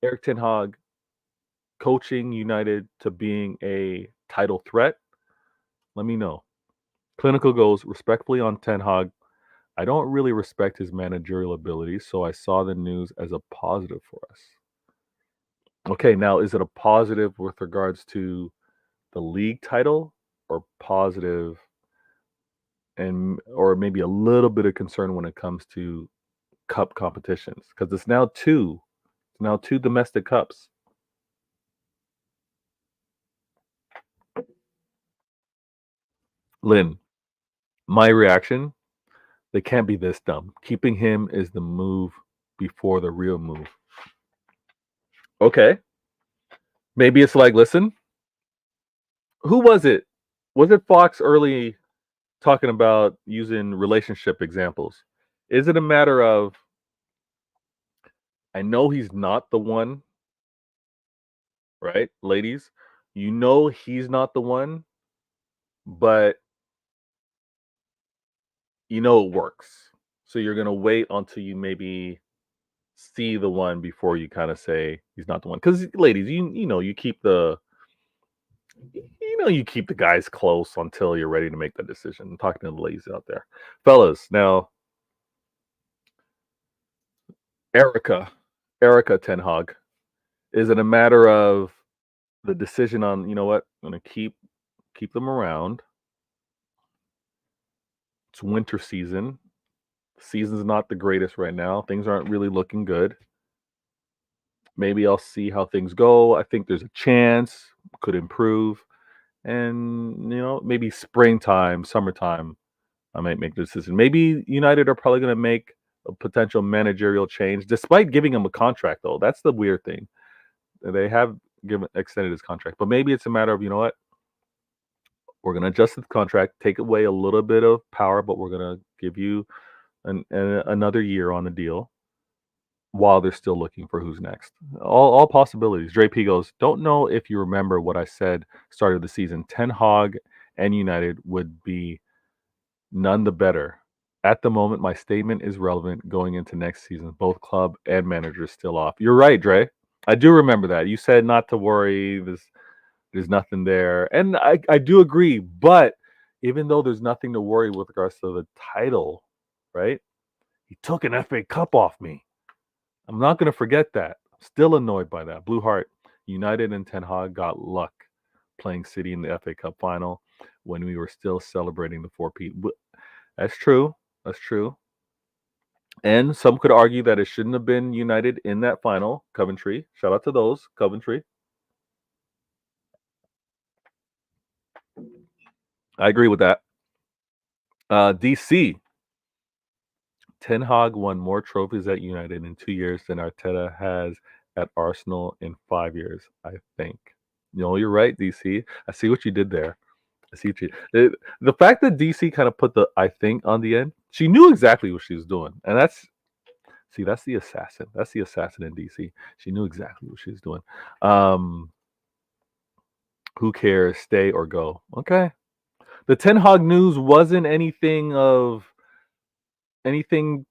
Erik ten Hag coaching United to being a title threat? Let me know. Klilnical goes, respectfully on Ten Hag, I don't really respect his managerial abilities, so I saw the news as a positive for us. Okay, now is it a positive with regards to the league title, or positive or maybe a little bit of concern when it comes to cup competitions? Because it's now two domestic cups. Lynn, my reaction, they can't be this dumb. Keeping him is the move before the real move. Okay. Maybe it's like, listen, who was it? Was it Fox early talking about using relationship examples? Is it a matter of I know he's not the one, right, ladies? You know he's not the one, but you know it works. So you're gonna wait until you maybe see the one before you kind of say he's not the one. Because ladies, you know you keep the guys close until you're ready to make that decision. I'm talking to the ladies out there, fellas. Now, Erica Ten Hag, is it a matter of the decision on what I'm gonna keep them around? It's winter season. Season's not the greatest right now. Things aren't really looking good. Maybe I'll see how things go. I think there's a chance could improve, and maybe springtime, summertime, I might make the decision. Maybe United are probably going to make a potential managerial change, despite giving him a contract. Though that's the weird thing. They have extended his contract, but maybe it's a matter of we're going to adjust the contract, take away a little bit of power, but we're going to give you another year on the deal while they're still looking for who's next. All possibilities. Dre P goes, don't know if you remember what I said start of the season. Ten Hag and United would be none the better. At the moment, my statement is relevant going into next season. Both club and manager still off. You're right, Dre. I do remember that. You said not to worry. There's nothing there. And I do agree. But even though there's nothing to worry with regards to the title, right? He took an FA Cup off me. I'm not going to forget that. Still annoyed by that. Blue Heart, United and Ten Hag got luck playing City in the FA Cup final when we were still celebrating the 4P. That's true. That's true. And some could argue that it shouldn't have been United in that final. Coventry. Shout out to those. Coventry. I agree with that. DC. Ten Hag won more trophies at United in 2 years than Arteta has at Arsenal in 5 years, I think. You're right, DC. I see what you did there. I see what you. The fact that DC kind of put the "I think" on the end, she knew exactly what she was doing, and that's the assassin. That's the assassin in DC. She knew exactly what she was doing. Who cares? Stay or go? Okay. The Ten Hag news wasn't anything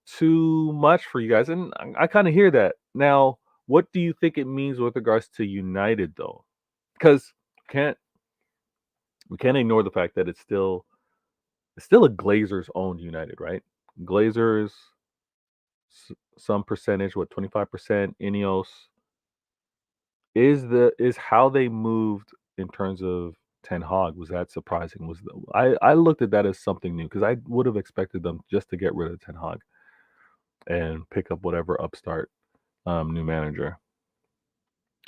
too much for you guys, and I kind of hear that. Now, what do you think it means with regards to United, though? Because we can't ignore the fact that it's still a Glazers owned United, right? Glazers, some percentage, 25%. Ineos is how they moved in terms of Ten Hag. Was that surprising? I looked at that as something new because I would have expected them just to get rid of Ten Hag and pick up whatever upstart new manager.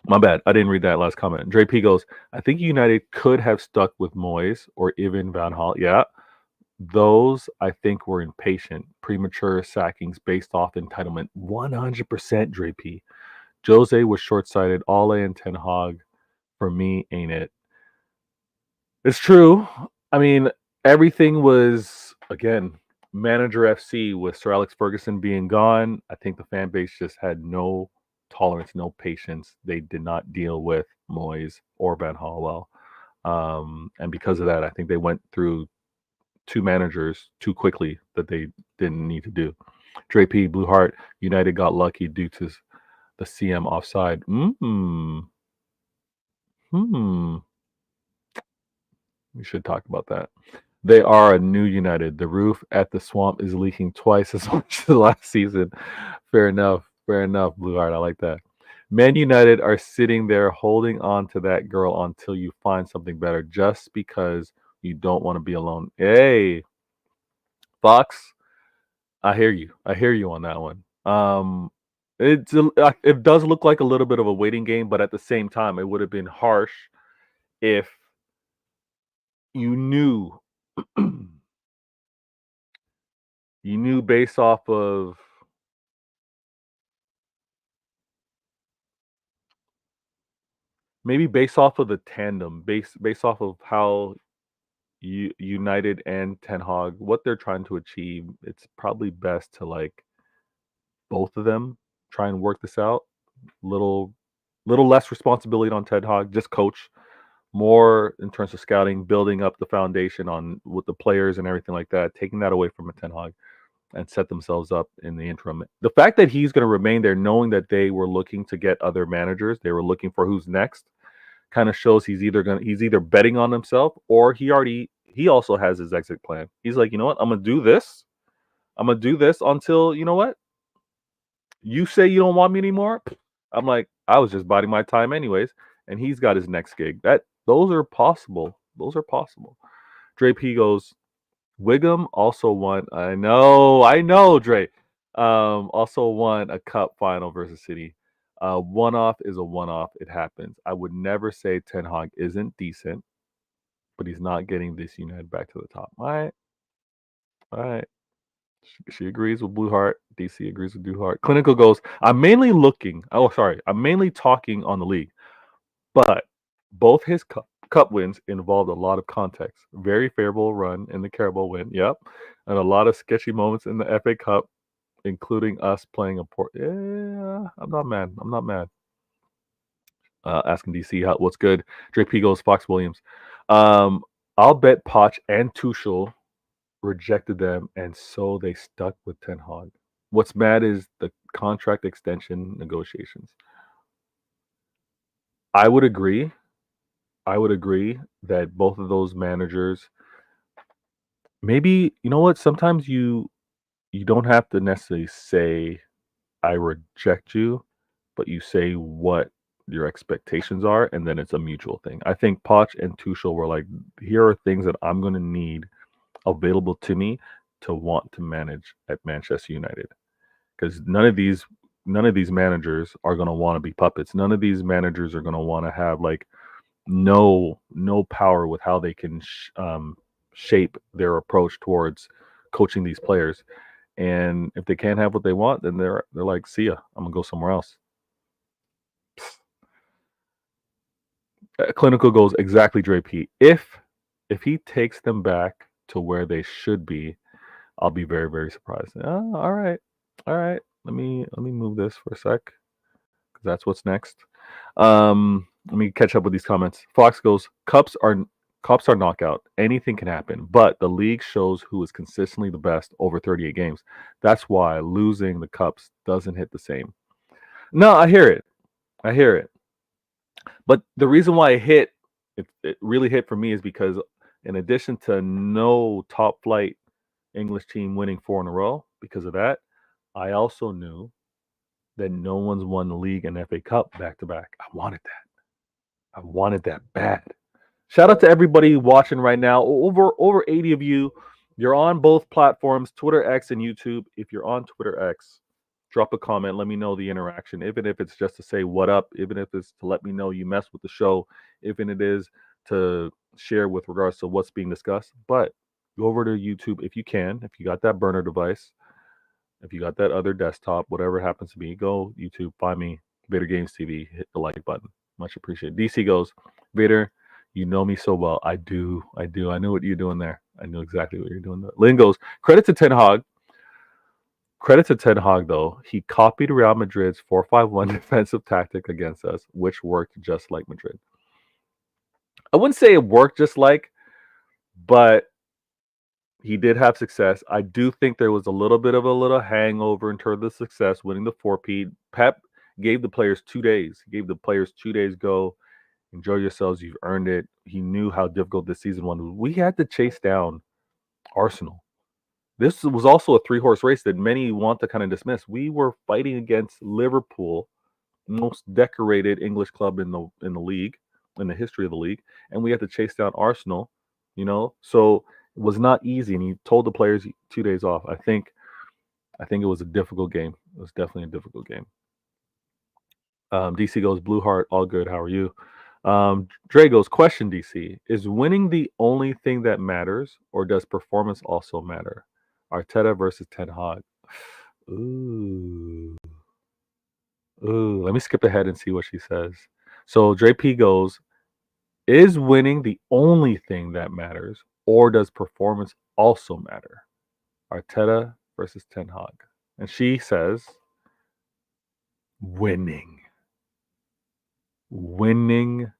My bad. I didn't read that last comment. Dre P goes, I think United could have stuck with Moyes or even Van Gaal. Yeah. Those, I think, were impatient, premature sackings based off entitlement. 100% Dre P. Jose was short-sighted. Ole and Ten Hag, for me, ain't it? It's true. I mean, everything was, again, manager FC with Sir Alex Ferguson being gone. I think the fan base just had no tolerance, no patience. They did not deal with Moyes or Van Gaal well. And because of that, I think they went through two managers too quickly that they didn't need to do. Dre P, Blue Heart, United got lucky due to the CM offside. We should talk about that. They are a new United. The roof at the Swamp is leaking twice as much as last season. Fair enough. Fair enough, Blue Heart. I like that. Man United are sitting there holding on to that girl until you find something better just because you don't want to be alone. Hey, Fox, I hear you. I hear you on that one. It does look like a little bit of a waiting game, but at the same time, it would have been harsh if you knew you knew based off of maybe based off of the tandem, based off of how United and Ten Hag, what they're trying to achieve. It's probably best to like both of them try and work this out. Little less responsibility on Ten Hag, just coach. More in terms of scouting, building up the foundation on with the players and everything like that, taking that away from a Ten Hag and set themselves up in the interim. The fact that he's going to remain there, knowing that they were looking to get other managers, they were looking for who's next, kind of shows he's either betting on himself or he also has his exit plan. He's like, you know what, I'm gonna do this. I'm gonna do this until you know what you say you don't want me anymore. I'm like, I was just biding my time anyways, and he's got his next gig. Those are possible. Those are possible. Dre P goes, Wiggum also won. I know, Dre. Also won a cup final versus City. One-off is a one-off. It happens. I would never say Ten Hag isn't decent, but he's not getting this United back to the top. All right. She agrees with Blue Heart. DC agrees with Blue Heart. Klilnical goes, I'm mainly talking on the league, but both his cup wins involved a lot of context. Very favorable run in the Carabao win, yep, and a lot of sketchy moments in the FA Cup, including us playing a port. Yeah, I'm not mad. Asking DC what's good. Drake P goes, Fox Williams. I'll bet Poch and Tuchel rejected them, and so they stuck with Ten Hag. What's mad is the contract extension negotiations. I would agree that both of those managers, maybe, you know what, sometimes you don't have to necessarily say I reject you, but you say what your expectations are, and then it's a mutual thing. I think Poch and Tuchel were like, here are things that I'm going to need available to me to want to manage at Manchester United, because none of these managers are going to want to be puppets. None of these managers are going to want to have like no power with how they can shape their approach towards coaching these players. And if they can't have what they want, then they're like, see ya, I'm gonna go somewhere else. Klilnical goes, exactly, Dre P. If he takes them back to where they should be, I'll be very, very surprised. All right. Let me move this for a sec, because that's what's next. Let me catch up with these comments. Fox goes, cups are knockout. Anything can happen, but the league shows who is consistently the best over 38 games. That's why losing the cups doesn't hit the same. No, I hear it. But the reason why it really hit for me is because in addition to no top flight English team winning 4 in a row, because of that, I also knew that no one's won the league and FA Cup back to back. I wanted that bad. Shout out to everybody watching right now. Over 80 of you. You're on both platforms, Twitter X and YouTube. If you're on Twitter X, drop a comment. Let me know the interaction, even if it's just to say what up, even if it's to let me know you mess with the show, even if it is to share with regards to what's being discussed. But go over to YouTube if you can, if you got that burner device, if you got that other desktop, whatever it happens to be, go YouTube, find me, Vader Games TV, hit the like button. Much appreciated. DC goes, Vader, you know me so well. I do. I know what you're doing there. I know exactly what you're doing there. Lynn goes, credit to Ten Hag, though. He copied Real Madrid's 4-5-1 defensive tactic against us, which worked just like Madrid. I wouldn't say it worked just like, but he did have success. I do think there was a little hangover in terms of success, winning the 4-peat. Pep gave the players 2 days. He gave the players 2 days, go, enjoy yourselves. You've earned it. He knew how difficult this season was. We had to chase down Arsenal. This was also a 3-horse race that many want to kind of dismiss. We were fighting against Liverpool, most decorated English club in the league, in the history of the league, and we had to chase down Arsenal. So it was not easy. And he told the players 2 days off. I think it was a difficult game. It was definitely a difficult game. DC goes, Blue Heart, all good. How are you? Dre goes, question, DC, is winning the only thing that matters, or does performance also matter? Arteta versus Ten Hag. Ooh, let me skip ahead and see what she says. So Dre P goes, is winning the only thing that matters, or does performance also matter? Arteta versus Ten Hag. And she says, Winning. Winning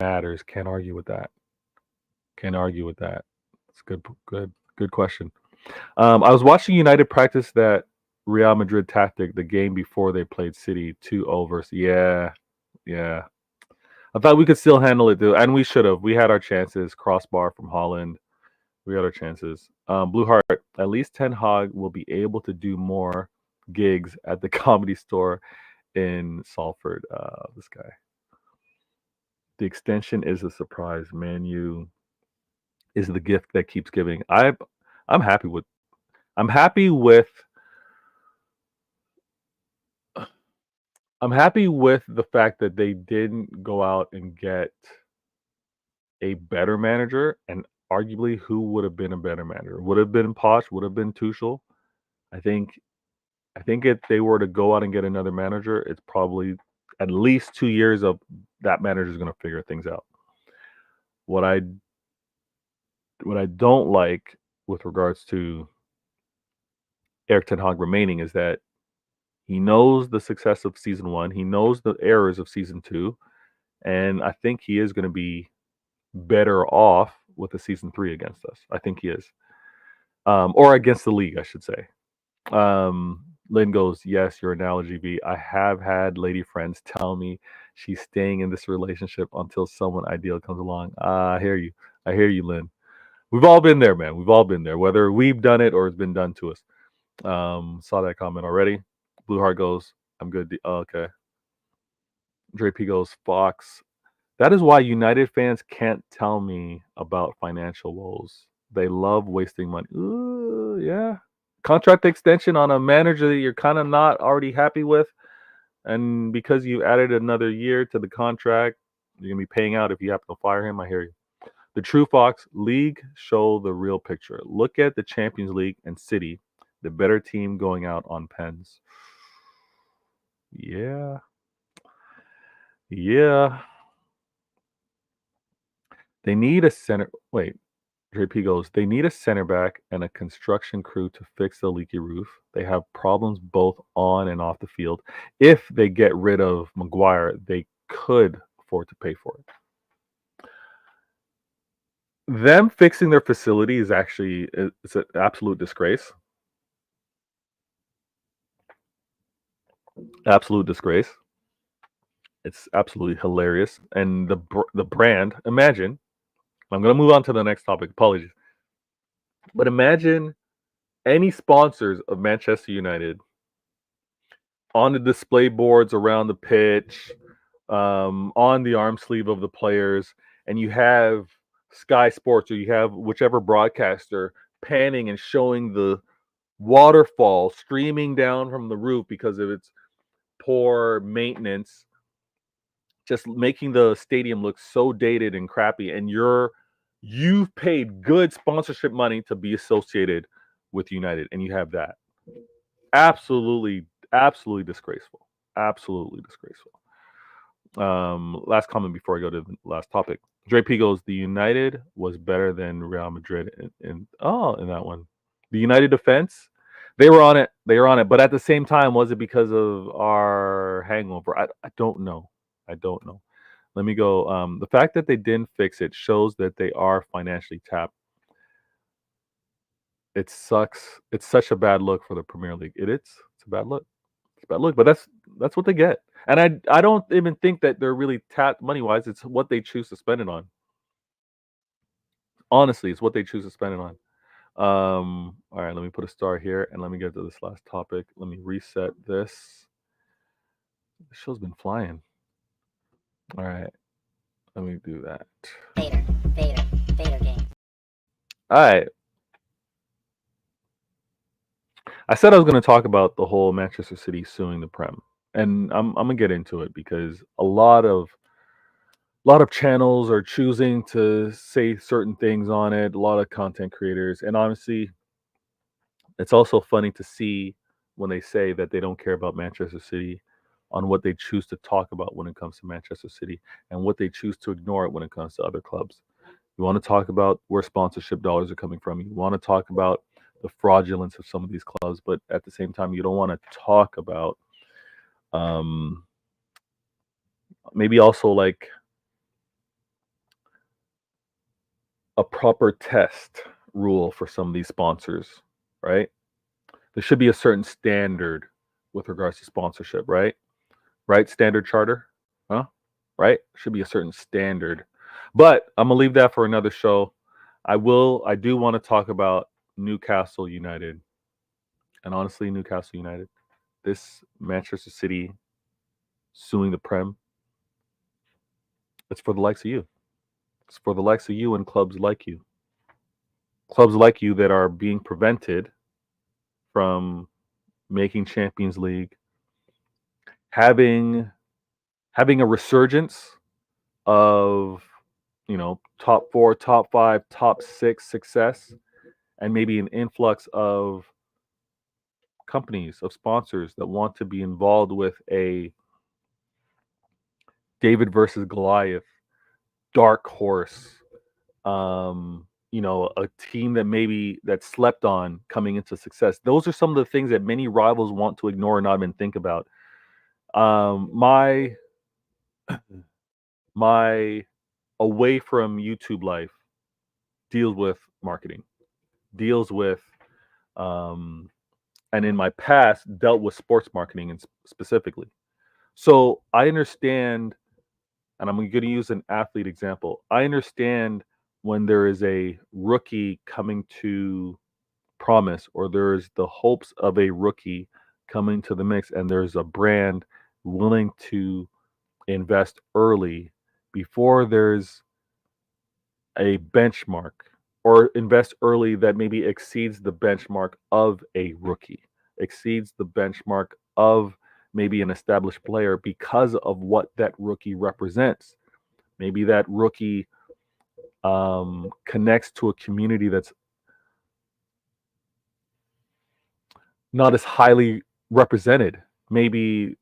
matters. Can't argue with that. Can't argue with that. It's good question. I was watching United practice that Real Madrid tactic the game before they played City 2-0 versus. Yeah. I thought we could still handle it, dude, and we should have. We had our chances. Crossbar from Holland. We had our chances. Blue Heart. At least Ten Hag will be able to do more gigs at the comedy store in Salford. This guy. The extension is a surprise. Man, you is the gift that keeps giving. I'm happy with. I'm happy with the fact that they didn't go out and get a better manager, and arguably who would have been a better manager? Would have been Posh, would have been Tuchel. I think if they were to go out and get another manager, it's probably at least 2 years of that manager is going to figure things out. What I don't like with regards to Erik ten Hag remaining is that he knows the success of season 1, he knows the errors of season 2, and I think he is going to be better off with a season 3 against us. I think he is. Or against the league, I should say. Lynn goes, yes, your analogy, V. I have had lady friends tell me she's staying in this relationship until someone ideal comes along. I hear you, Lynn. We've all been there, man. We've all been there, whether we've done it or it's been done to us. Saw that comment already. Blue Heart goes, I'm good. Okay. Dre P goes, Fox. That is why United fans can't tell me about financial woes. They love wasting money. Ooh, yeah. Contract extension on a manager that you're kind of not already happy with. And because you added another year to the contract, you're going to be paying out if you happen to fire him. I hear you. The True Fox League show the real picture. Look at the Champions League and City, the better team going out on pens. Yeah. They need a center. Wait, JP goes, they need a center back and a construction crew to fix the leaky roof. They have problems both on and off the field. If they get rid of Maguire, they could afford to pay for it. Them fixing their facility is actually it's an absolute disgrace. Absolute disgrace. It's absolutely hilarious. And the brand, imagine, I'm going to move on to the next topic. Apologies. But imagine any sponsors of Manchester United on the display boards around the pitch, on the arm sleeve of the players, and you have Sky Sports or you have whichever broadcaster panning and showing the waterfall streaming down from the roof because of its poor maintenance, just making the stadium look so dated and crappy, and you've paid good sponsorship money to be associated with United, and you have that. Absolutely disgraceful. Absolutely disgraceful. Last comment before I go to the last topic. Dre P goes, the United was better than Real Madrid in that one. The United defense, they were on it. But at the same time, was it because of our hangover? I don't know. Let me go. The fact that they didn't fix it shows that they are financially tapped. It sucks. It's such a bad look for the Premier League. It's a bad look. It's a bad look, but that's what they get. And I don't even think that they're really tapped money-wise. It's what they choose to spend it on. Honestly, it's what they choose to spend it on. All right, let me put a star here, and let me get to this last topic. Let me reset this. This show's been flying. All right, let me do that. Vader game. All right. I said I was going to talk about the whole Manchester City suing the Prem, and I'm gonna get into it because a lot of channels are choosing to say certain things on it. A lot of content creators, and honestly, it's also funny to see when they say that they don't care about Manchester City on what they choose to talk about when it comes to Manchester City and what they choose to ignore it when it comes to other clubs. You want to talk about where sponsorship dollars are coming from. You want to talk about the fraudulence of some of these clubs, but at the same time, you don't want to talk about Maybe also like a proper test rule for some of these sponsors, right? There should be a certain standard with regards to sponsorship, right? Right? Standard charter, huh? Right? Should be a certain standard. But I'm gonna leave that for another show. I do want to talk about Newcastle United. And honestly, Newcastle United, this Manchester City suing the Prem, it's for the likes of you. It's for the likes of you and clubs like you. Clubs like you that are being prevented from making Champions League, having a resurgence of top 4, top 5, top 6 success, and maybe an influx of companies, of sponsors that want to be involved with a David versus Goliath dark horse, a team that maybe that slept on coming into success. Those are some of the things that many rivals want to ignore and not even think about. My away from YouTube life deals with marketing, deals with, and in my past dealt with sports marketing and specifically. So I understand, and I'm going to use an athlete example. I understand when there is a rookie coming to promise, or there's the hopes of a rookie coming to the mix, and there's a brand willing to invest early before there's a benchmark, or invest early that maybe exceeds the benchmark of a rookie, exceeds the benchmark of maybe an established player because of what that rookie represents. Maybe that rookie connects to a community that's not as highly represented. Maybe,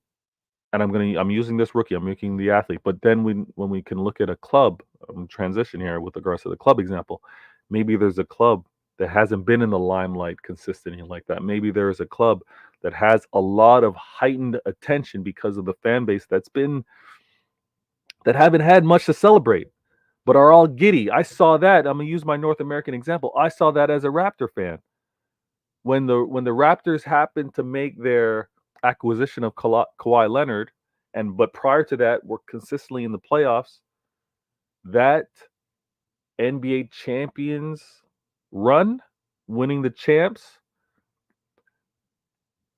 and I'm using this rookie, I'm making the athlete, but then when we can look at a club, transition here with regards to the club example, maybe there's a club that hasn't been in the limelight consistently like that. Maybe there is a club that has a lot of heightened attention because of the fan base that haven't had much to celebrate, but are all giddy. I saw that. I'm gonna use my North American example. I saw that as a Raptor fan when the Raptors happened to make their acquisition of Kawhi Leonard, but prior to that were consistently in the playoffs. That NBA champions run, winning the champs,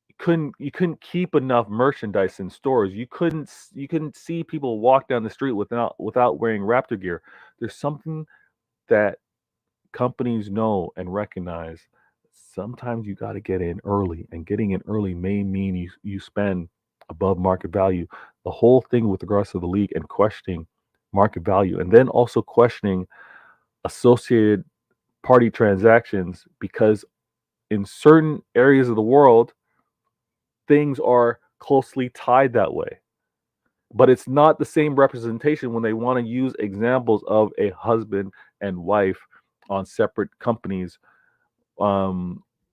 you couldn't keep enough merchandise in stores. You couldn't see people walk down the street without wearing Raptor gear. There's something that companies know and recognize. Sometimes you got to get in early, and getting in early may mean you spend above market value. The whole thing with regards to the league and questioning market value, and then also questioning associated party transactions, because in certain areas of the world things are closely tied that way. But it's not the same representation when they want to use examples of a husband and wife on separate companies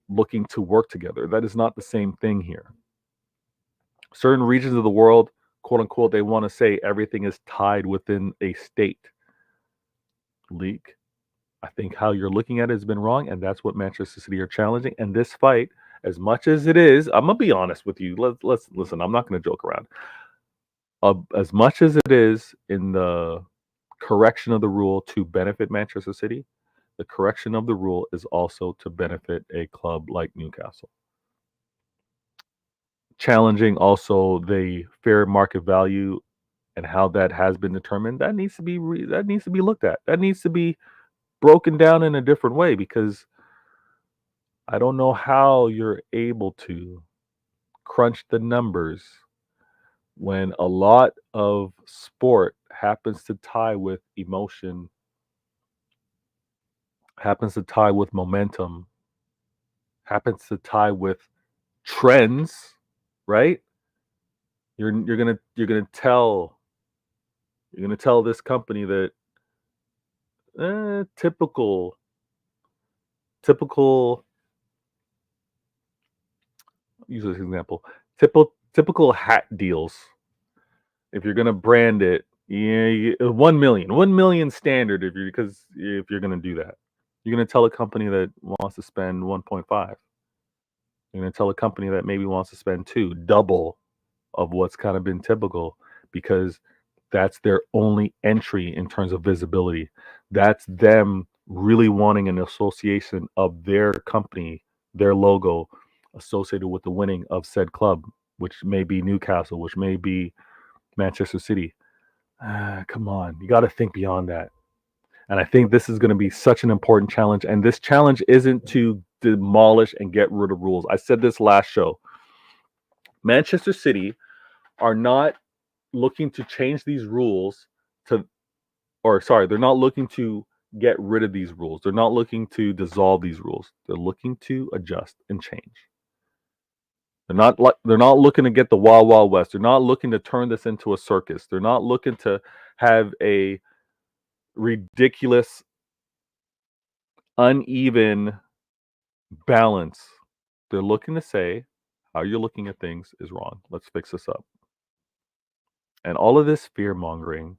looking to work together. That is not the same thing here. Certain regions of the world, quote unquote, they want to say everything is tied within a state. League, I think how you're looking at it has been wrong, and that's what Manchester City are challenging. And this fight, as much as it is, I'm gonna be honest with you. Let's listen. I'm not gonna joke around. As much as it is in the correction of the rule to benefit Manchester City, the correction of the rule is also to benefit a club like Newcastle. Challenging also the fair market value and how that has been determined. That needs to be looked at. That needs to be broken down in a different way, because I don't know how you're able to crunch the numbers when a lot of sport happens to tie with emotion, happens to tie with momentum, happens to tie with trends, right? You're gonna tell this company that typical use this example. typical hat deals. If you're gonna brand it, 1 million standard. If you're gonna do that, you're gonna tell a company that wants to spend 1.5. You're gonna tell a company that maybe wants to spend 2, double of what's kind of been typical, because that's their only entry in terms of visibility. That's them really wanting an association of their company, their logo associated with the winning of said club, which may be Newcastle, which may be Manchester City. Come on, you got to think beyond that. And I think this is going to be such an important challenge. And this challenge isn't to demolish and get rid of rules. I said this last show. Manchester City are not looking to change these rules they're not looking to get rid of these rules. They're not looking to dissolve these rules. They're looking to adjust and change. They're not looking to get the Wild Wild West. They're not looking to turn this into a circus. They're not looking to have a ridiculous, uneven balance. They're looking to say, how you're looking at things is wrong. Let's fix this up. And all of this fear mongering,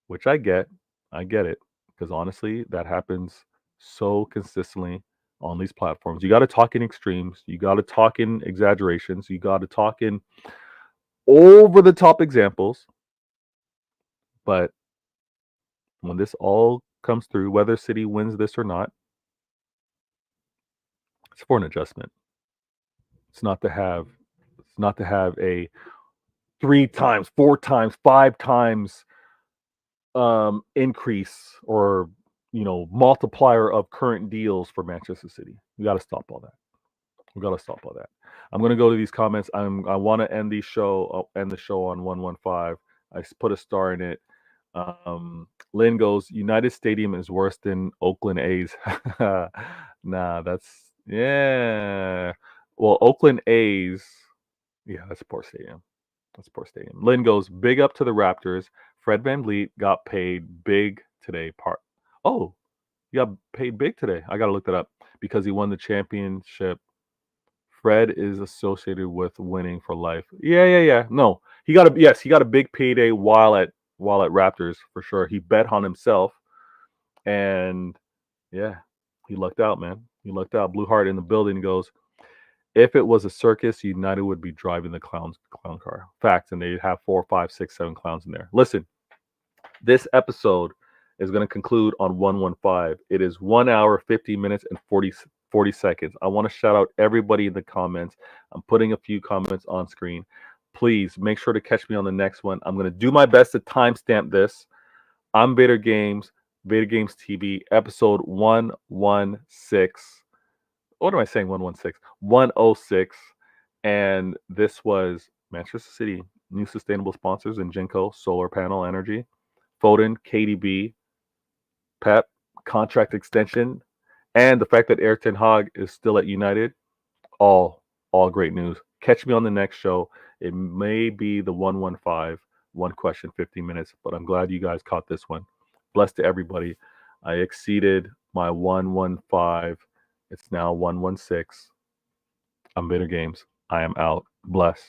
which I get it, because honestly, that happens so consistently on these platforms. You got to talk in extremes. You got to talk in exaggerations. You got to talk in over the top examples. But when this all comes through, whether City wins this or not, it's for an adjustment. It's not to have a 3 times, 4 times, 5 times increase or multiplier of current deals for Manchester City. We got to stop all that. I'm going to go to these comments. I want to end the show on 115. I put a star in it. Lynn goes, United Stadium is worse than Oakland A's. Nah, well, Oakland A's, that's a poor stadium. Lynn goes, big up to the Raptors. Fred VanVleet got paid big today. Oh, he got paid big today. I got to look that up because he won the championship. Fred is associated with winning for life. Yeah. No, he got a big payday while at Raptors for sure. He bet on himself, and he lucked out, man. He lucked out. Blue Heart in the building goes, if it was a circus, United would be driving the clown car. Fact, and they'd have 4, 5, 6, 7 clowns in there. Listen, this episode is going to conclude on 115. It is 1 hour, 50 minutes, and 40 seconds. I want to shout out everybody in the comments. I'm putting a few comments on screen. Please make sure to catch me on the next one. I'm going to do my best to timestamp this. I'm Vader Games TV, episode 116. What am I saying? 116? 106. And this was Manchester City, new sustainable sponsors in Jinko, solar panel energy, Foden, KDB, Pep, contract extension, and the fact that Erik Ten Hag is still at United. All great news. Catch me on the next show. It may be the 115, one question, 15 minutes, but I'm glad you guys caught this one. Blessed to everybody. I exceeded my 115. It's now 116. I'm Vader Games. I am out. Bless.